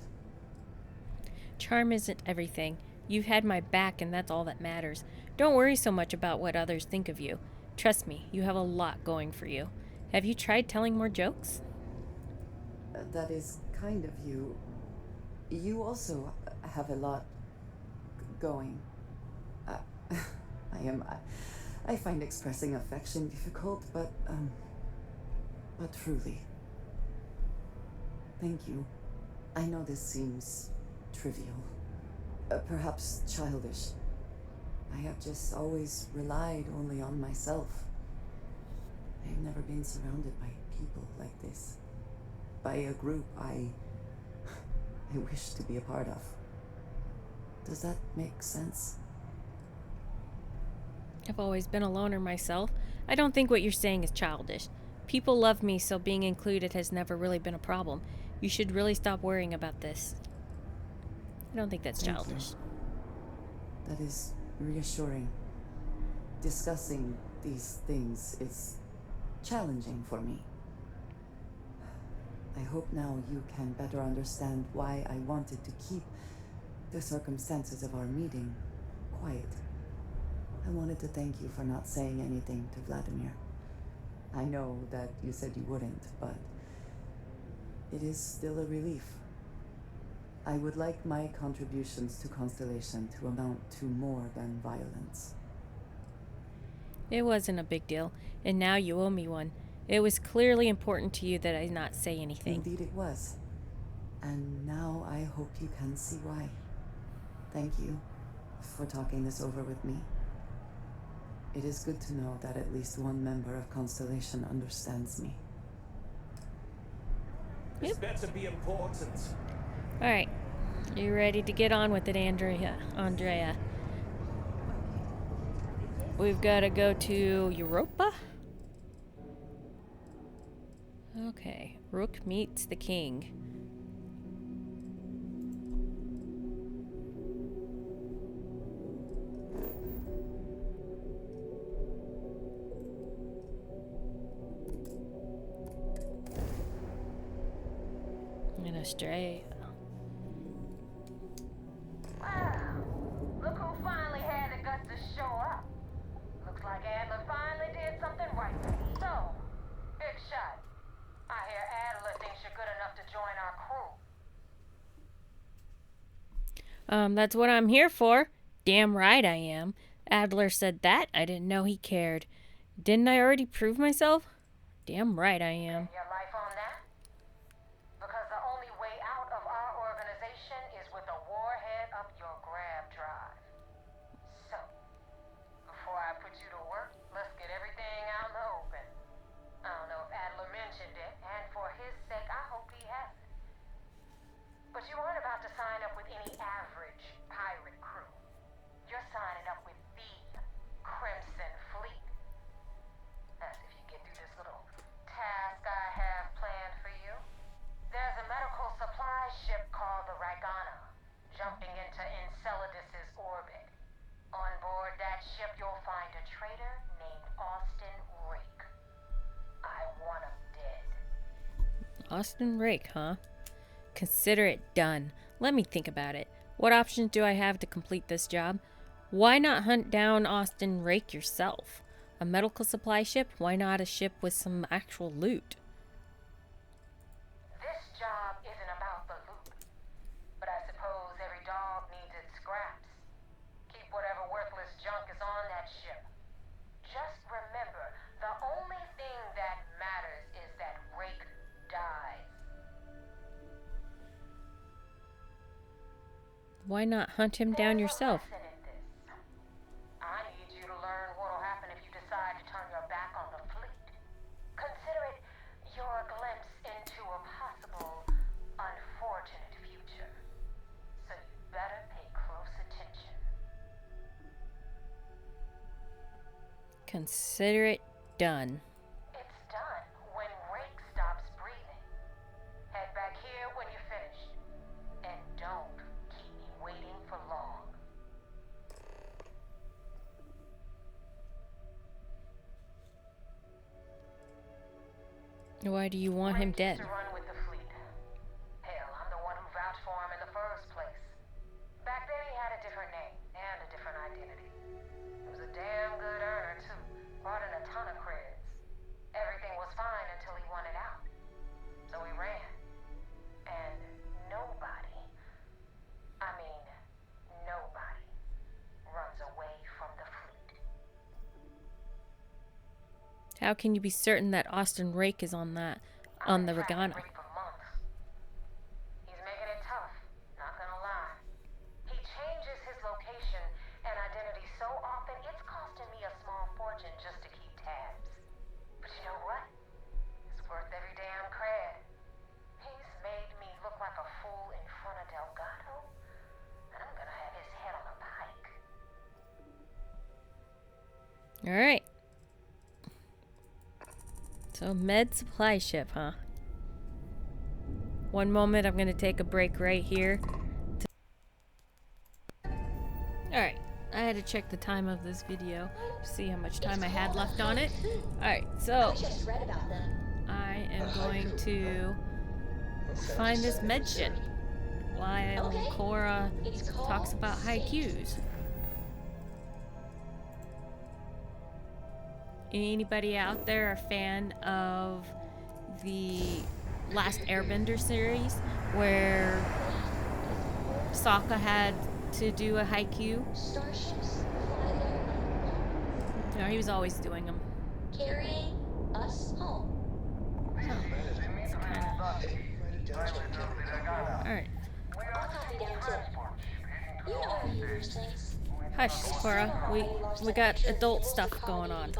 Charm isn't everything. You've had my back, and that's all that matters. Don't worry so much about what others think of you. Trust me, you have a lot going for you. Have you tried telling more jokes? That is kind of you. You also have a lot going. I find expressing affection difficult, but truly. Thank you. I know this seems trivial, perhaps childish. I have just always relied only on myself. I have never been surrounded by people like this. By a group I wish to be a part of. Does that make sense? I've always been a loner myself. I don't think what you're saying is childish. People love me, so being included has never really been a problem. You should really stop worrying about this. I don't think that's childish. That is reassuring. Discussing these things is challenging for me. I hope now you can better understand why I wanted to keep the circumstances of our meeting quiet. I wanted to thank you for not saying anything to Vladimir. I know that you said you wouldn't, but it is still a relief. I would like my contributions to Constellation to amount to more than violence. It wasn't a big deal, and now you owe me one. It was clearly important to you that I not say anything. Indeed it was. And now I hope you can see why. Thank you for talking this over with me. It is good to know that at least one member of Constellation understands me. This better be important. Alright. You ready to get on with it, Andrea? We've got to go to Europa? Okay. Rook meets the king. In Australia. Wow. Look who finally had the guts to show up. Looks like Adler finally did something right. So, big shot. I hear Adler thinks you're good enough to join our crew. That's what I'm here for. Damn right I am. Adler said that. I didn't know he cared. Didn't I already prove myself? Damn right I am. Your life on that? Because the only way out of our organization is with a warhead up your grab drive. So, before I put you to work, let's get everything out in the open. I don't know if Adler mentioned it, and for his sake, I hope he hasn't. But you aren't about to sign up with any average pirate crew. You're signing up with the Crimson Fleet. As if you get through this little task I have planned for you. There's a medical supply ship called the Ragana, jumping into Enceladus's orbit. On board that ship, you'll find a traitor named Austin Rake. I want him dead. Austin Rake, huh? Consider it done. Let me think about it. What options do I have to complete this job? Why not hunt down Austin Rake yourself? A medical supply ship? Why not a ship with some actual loot? This job isn't about the loot, but I suppose every dog needs its scraps. Keep whatever worthless junk is on that ship. Just remember, the only thing that matters is that Rake dies. Why not hunt him down yourself? I need you to learn what'll happen if you decide to turn your back on the fleet. Consider it your glimpse into a possible, unfortunate future. So you better pay close attention. Consider it done. It's done when Rake stops breathing. Head back here when you're finished. And don't keep me waiting for long. Why do you want him dead? Rake used to run with the fleet. Hell, I'm the one who vouched for him in the first place. Back then he had a different name and a different identity. He was a damn good earner too. Brought in a ton of creds. Everything was fine until he wanted out. So he ran. And nobody, runs away from the fleet. How can you be certain that Austin Rake is on the Ragana? He's making it tough, not gonna lie. He changes his location and identity so often, it's costing me a small fortune just to keep tabs. But you know what? It's worth every damn cred. He's made me look like a fool in front of Delgado, and I'm gonna have his head on a pike. Alright. So, med supply ship, huh? One moment, I'm going to take a break right here. Alright, I had to check the time of this video to see how much time I had left on it. Alright, so I am going to find this med ship while Cora talks about haikus. Anybody out there a fan of the Last Airbender series where Sokka had to do a haiku? No, he was always doing them. Carrying us home. Alright. I'll copy down too. You know how you use things. Hush, Cora. We got adult stuff going on.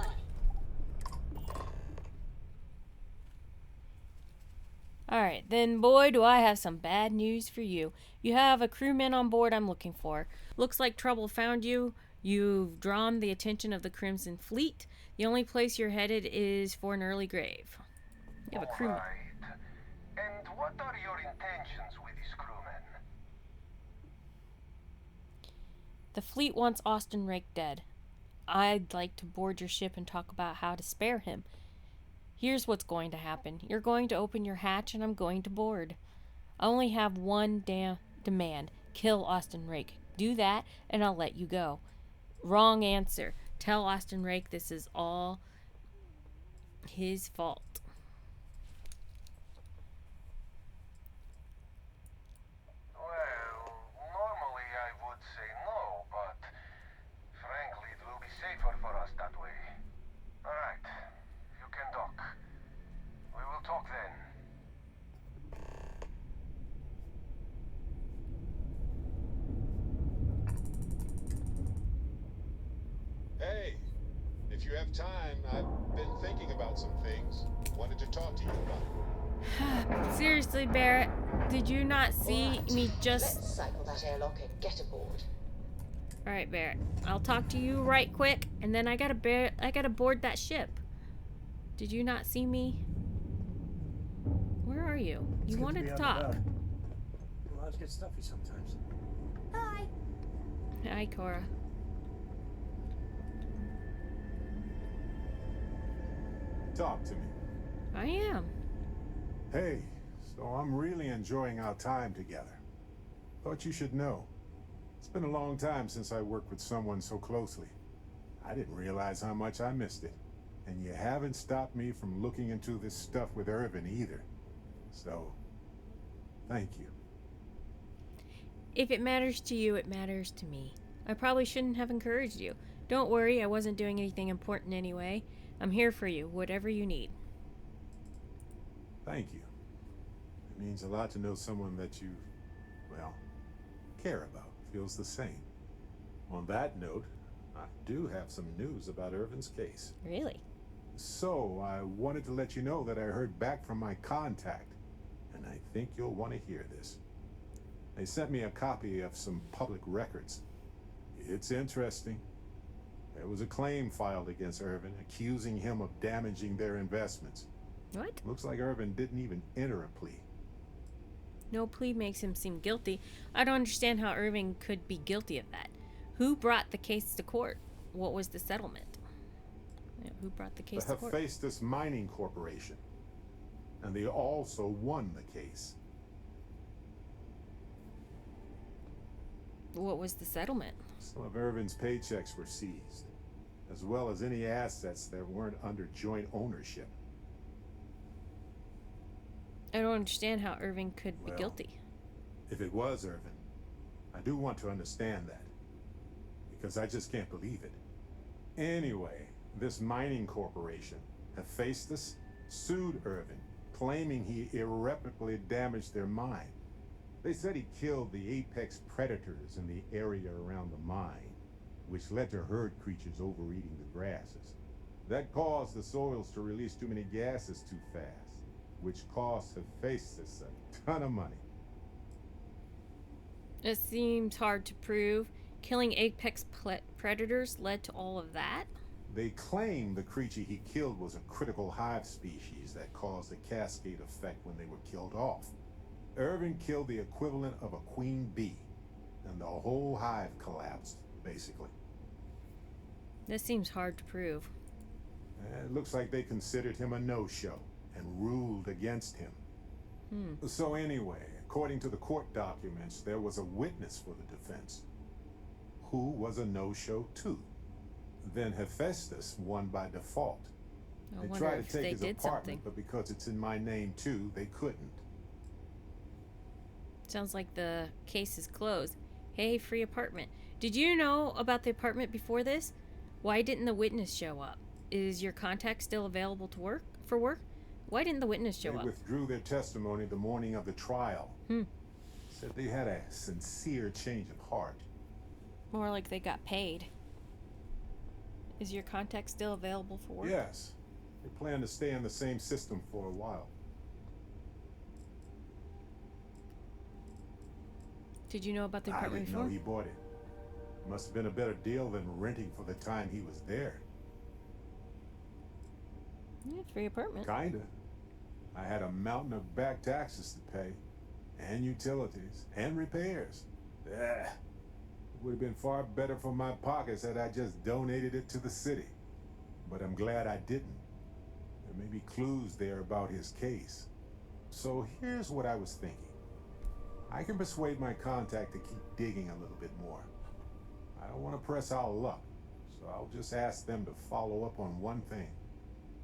Alright, then boy, do I have some bad news for you. You have a crewman on board I'm looking for. Looks like trouble found you. You've drawn the attention of the Crimson Fleet. The only place you're headed is for an early grave. You have a crewman. And what are your intentions with this crewman? The fleet wants Austin Rake dead. I'd like to board your ship and talk about how to spare him. Here's what's going to happen. You're going to open your hatch and I'm going to board. I only have one demand. Kill Austin Rake. Do that and I'll let you go. Wrong answer. Tell Austin Rake this is all his fault. Well, normally I would say no, but frankly it will be safer for us that way. Alright, you can dock. We will talk then. Hey, if you have time, I've been thinking about some things. Wanted to talk to you about it. Seriously, Barrett, did you not see me just... Let's cycle that airlock and get aboard. Alright, Barrett. I'll talk to you right quick, and then I gotta board that ship. Did you not see me? Where are you? You wanted to talk. Lives get stuffy sometimes. Hi. Hi, Cora. Talk to me. I am. Hey, so I'm really enjoying our time together. Thought you should know. It's been a long time since I worked with someone so closely. I didn't realize how much I missed it. And you haven't stopped me from looking into this stuff with Irvin either. So, thank you. If it matters to you, it matters to me. I probably shouldn't have encouraged you. Don't worry, I wasn't doing anything important anyway. I'm here for you, whatever you need. Thank you. It means a lot to know someone that you, well, care about, feels the same. On that note, I do have some news about Irvin's case. Really? So, I wanted to let you know that I heard back from my contact, and I think you'll want to hear this. They sent me a copy of some public records. It's interesting. There was a claim filed against Irvin, accusing him of damaging their investments. What? Looks like Irvin didn't even enter a plea. No plea makes him seem guilty. I don't understand how Irving could be guilty of that. Who brought the case to court? What was the settlement? Yeah, who brought the case to court? The Hephaestus Mining Corporation. And they also won the case. What was the settlement? Some of Irvin's paychecks were seized, as well as any assets that weren't under joint ownership. I don't understand how Irving could be guilty. If it was Irvin, I do want to understand that, because I just can't believe it. Anyway, this mining corporation, Hephaestus, sued Irvin, claiming he irreparably damaged their mine. They said he killed the apex predators in the area around the mine, which led to herd creatures overeating the grasses. That caused the soils to release too many gases too fast, which cost Hephaestus a ton of money. It seems hard to prove. Killing apex predators led to all of that? They claim the creature he killed was a critical hive species that caused a cascade effect when they were killed off. Irvin killed the equivalent of a queen bee, and the whole hive collapsed, basically. This seems hard to prove. It looks like they considered him a no-show and ruled against him. So anyway, according to the court documents, there was a witness for the defense, who was a no-show too. Then Hephaestus won by default. They tried to take his apartment, but because it's in my name too, they couldn't. Sounds like the case is closed. Hey, free apartment. Did you know about the apartment before this? Why didn't the witness show up? Is your contact still available to work? Why didn't the witness show They up? withdrew their testimony the morning of the trial. Said they had a sincere change of heart. More like they got paid. Is your contact still available for work? Yes. They plan to stay in the same system for a while. Did you know about the I apartment didn't know before? he bought it. Must have been a better deal than renting for the time he was there. Yeah, free apartment. Kinda. I had a mountain of back taxes to pay, and utilities, and repairs. It would have been far better for my pockets had I just donated it to the city. But I'm glad I didn't. There may be clues there about his case. So here's what I was thinking. I can persuade my contact to keep digging a little bit more. I don't want to press our luck, so I'll just ask them to follow up on one thing.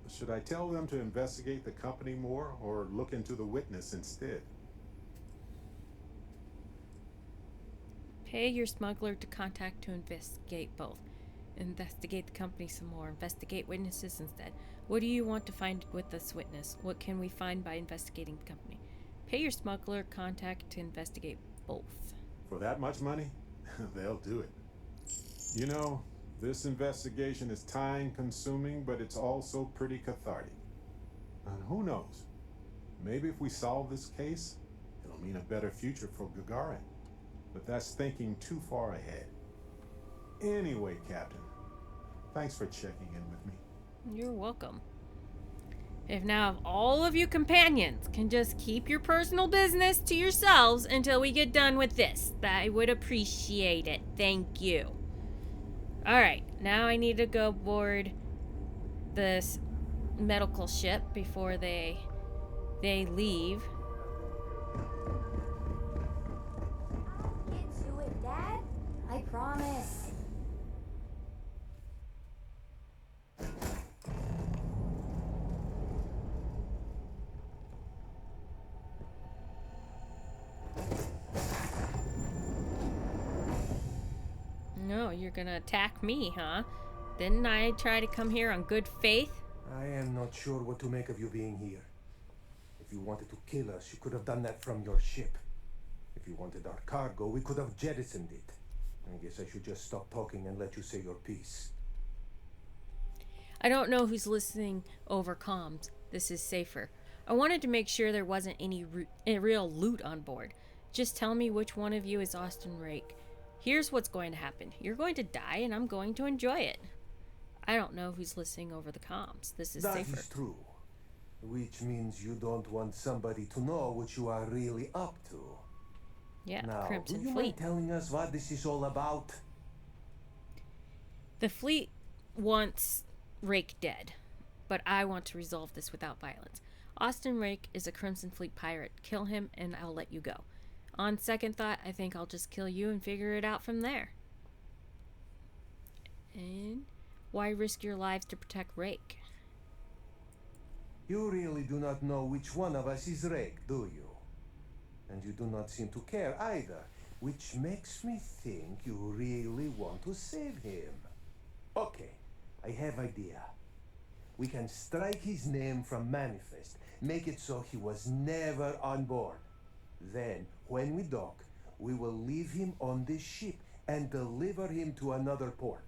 Should I tell them to investigate the company more, or look into the witness instead? Pay your smuggler to contact to investigate both. Investigate the company some more. Investigate witnesses instead. What do you want to find with this witness? What can we find by investigating the company? Pay your smuggler contact to investigate both. For that much money? They'll do it. You know, this investigation is time-consuming, but it's also pretty cathartic. And who knows? Maybe if we solve this case, it'll mean a better future for Gagarin. But that's thinking too far ahead. Anyway, Captain, thanks for checking in with me. You're welcome. If now all of you companions can just keep your personal business to yourselves until we get done with this, I would appreciate it. Thank you. Alright, now I need to go board this medical ship before they leave. Get to it, Dad. I promise. No, you're gonna attack me, huh? Didn't I try to come here on good faith? I am not sure what to make of you being here. If you wanted to kill us, you could have done that from your ship. If you wanted our cargo, we could have jettisoned it. I guess I should just stop talking and let you say your piece. I don't know who's listening over comms. This is safer. I wanted to make sure there wasn't any real loot on board. Just tell me which one of you is Austin Rake. Here's what's going to happen. You're going to die, and I'm going to enjoy it. I don't know who's listening over the comms. This is safer. That is true. Which means you don't want somebody to know what you are really up to. Yeah, now, Crimson do you Fleet. mind telling us what this is all about? The fleet wants Rake dead, but I want to resolve this without violence. Austin Rake is a Crimson Fleet pirate. Kill him, and I'll let you go. On second thought, I think I'll just kill you and figure it out from there. And why risk your lives to protect Rake? You really do not know which one of us is Rake, do you? And you do not seem to care either, which makes me think you really want to save him. Okay, I have idea. We can strike his name from Manifest, make it so he was never on board. Then, when we dock, we will leave him on this ship and deliver him to another port.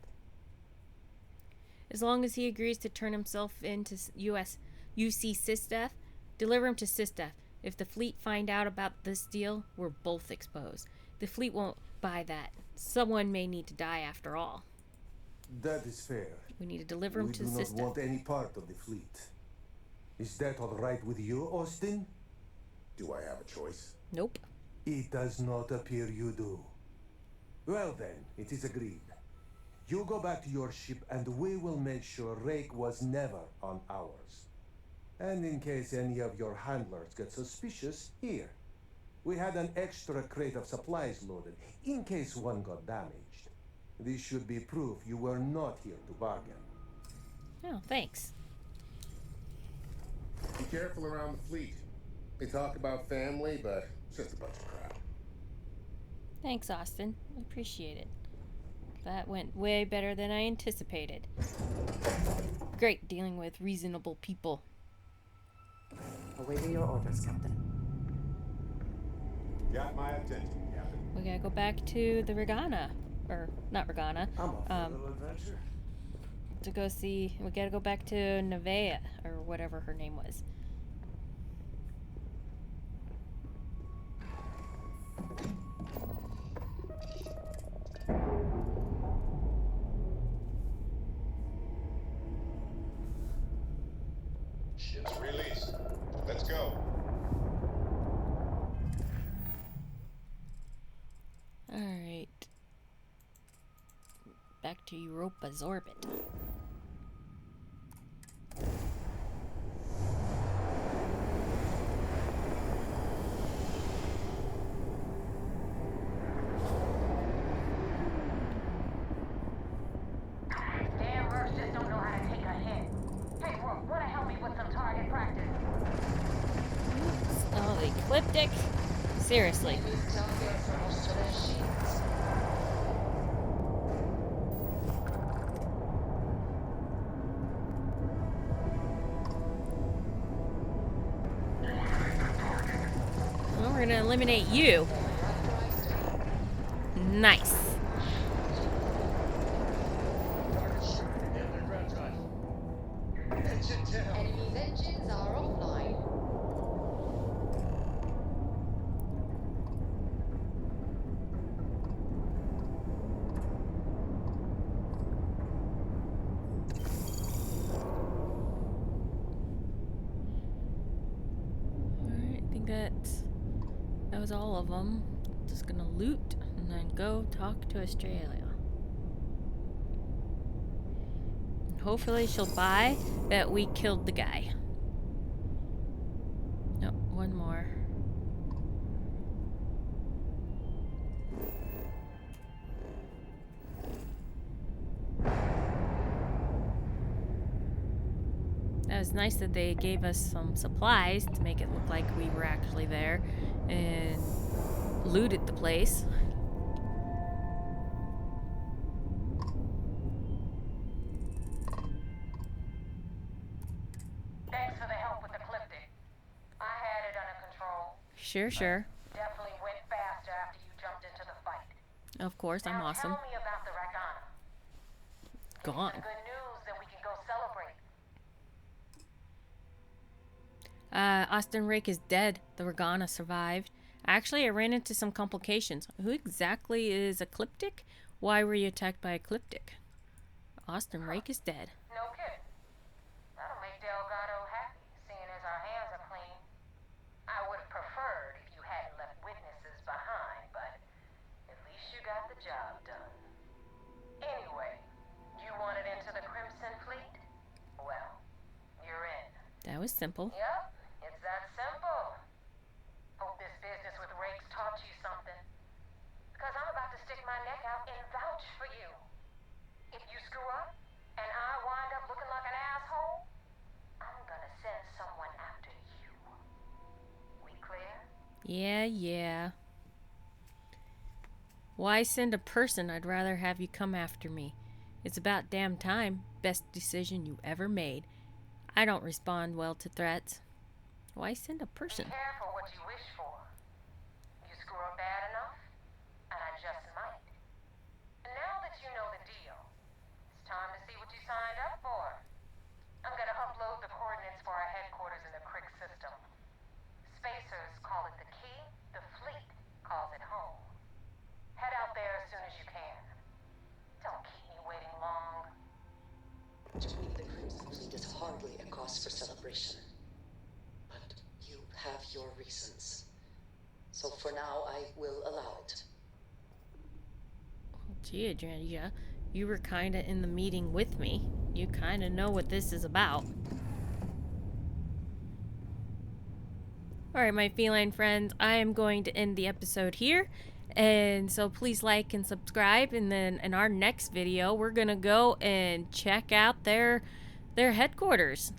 As long as he agrees to turn himself into UC Sys Def, deliver him to Sys Def. If the fleet find out about this deal, we're both exposed. The fleet won't buy that. Someone may need to die after all. That is fair. We need to deliver him to the We do Sys not Def. want any part of the fleet. Is that all right with you, Austin? Do I have a choice? Nope. It does not appear you do. Well then, it is agreed. You go back to your ship and we will make sure Rake was never on ours. And in case any of your handlers get suspicious, here. We had an extra crate of supplies loaded, in case one got damaged. This should be proof you were not here to bargain. Oh, thanks. Be careful around the fleet. They talk about family, but it's just a bunch of crap. Thanks, Austin. I appreciate it. That went way better than I anticipated. Great dealing with reasonable people. Awaiting your orders, Captain. Got my attention, Captain. We gotta go back to the Ragana. Or, not Ragana. I'm off for a little adventure. To go see... We gotta go back to Naeva, or whatever her name was. Ship's released. Let's go. Alright. Back to Europa's orbit. Damn mercs just don't know how to take a hit. Hey, Rook, wanna help me with some target practice? Oh, the Ecliptic? Seriously. Well, we're gonna eliminate you. Nice. Enemy's engines are offline. Alright, I think that was all of them. Just gonna loot and then go talk to Australia. And hopefully she'll buy that we killed the guy. Nope, one more. It was nice that they gave us some supplies to make it look like we were actually there and looted the place. Thanks for the help with Ecliptic. I had it under control. Sure. Definitely went faster after you jumped into the fight. Of course, I'm Now awesome. tell me about the Ragana. Gone. Good news, then we can go celebrate. Austin Rake is dead. The Ragana survived. Actually, I ran into some complications. Who exactly is Ecliptic? Why were you attacked by Ecliptic? Austin Rake is dead. No kidding. That'll make Delgado happy, seeing as our hands are clean. I would have preferred if you hadn't left witnesses behind, but at least you got the job done. Anyway, you wanted into the Crimson Fleet? Well, you're in. That was simple. Yep, it's that simple. Hope this business with Rake's taught you something. Because I'm about to stick my neck out and vouch for you. If you screw up, and I wind up looking like an asshole, I'm gonna send someone after you. We clear? Yeah. Why send a person? I'd rather have you come after me. It's about damn time. Best decision you ever made. I don't respond well to threats. Why send a person? Be careful what you wish for. You screw up bad enough, and I just might. And now that you know the deal, it's time to see what you signed up for. I'm gonna upload the coordinates for our headquarters in the Crick system. Spacers call it the key, the fleet calls it home. Head out there as soon as you can. Don't keep me waiting long. Joining the Crimson Fleet is hardly a cause for celebration. But you have your reasons. So for now, I will allow it. Gee, Adriana, you were kinda in the meeting with me. You kinda know what this is about. Alright, my feline friends, I am going to end the episode here. And so please like and subscribe, and then in our next video we're gonna go and check out their headquarters.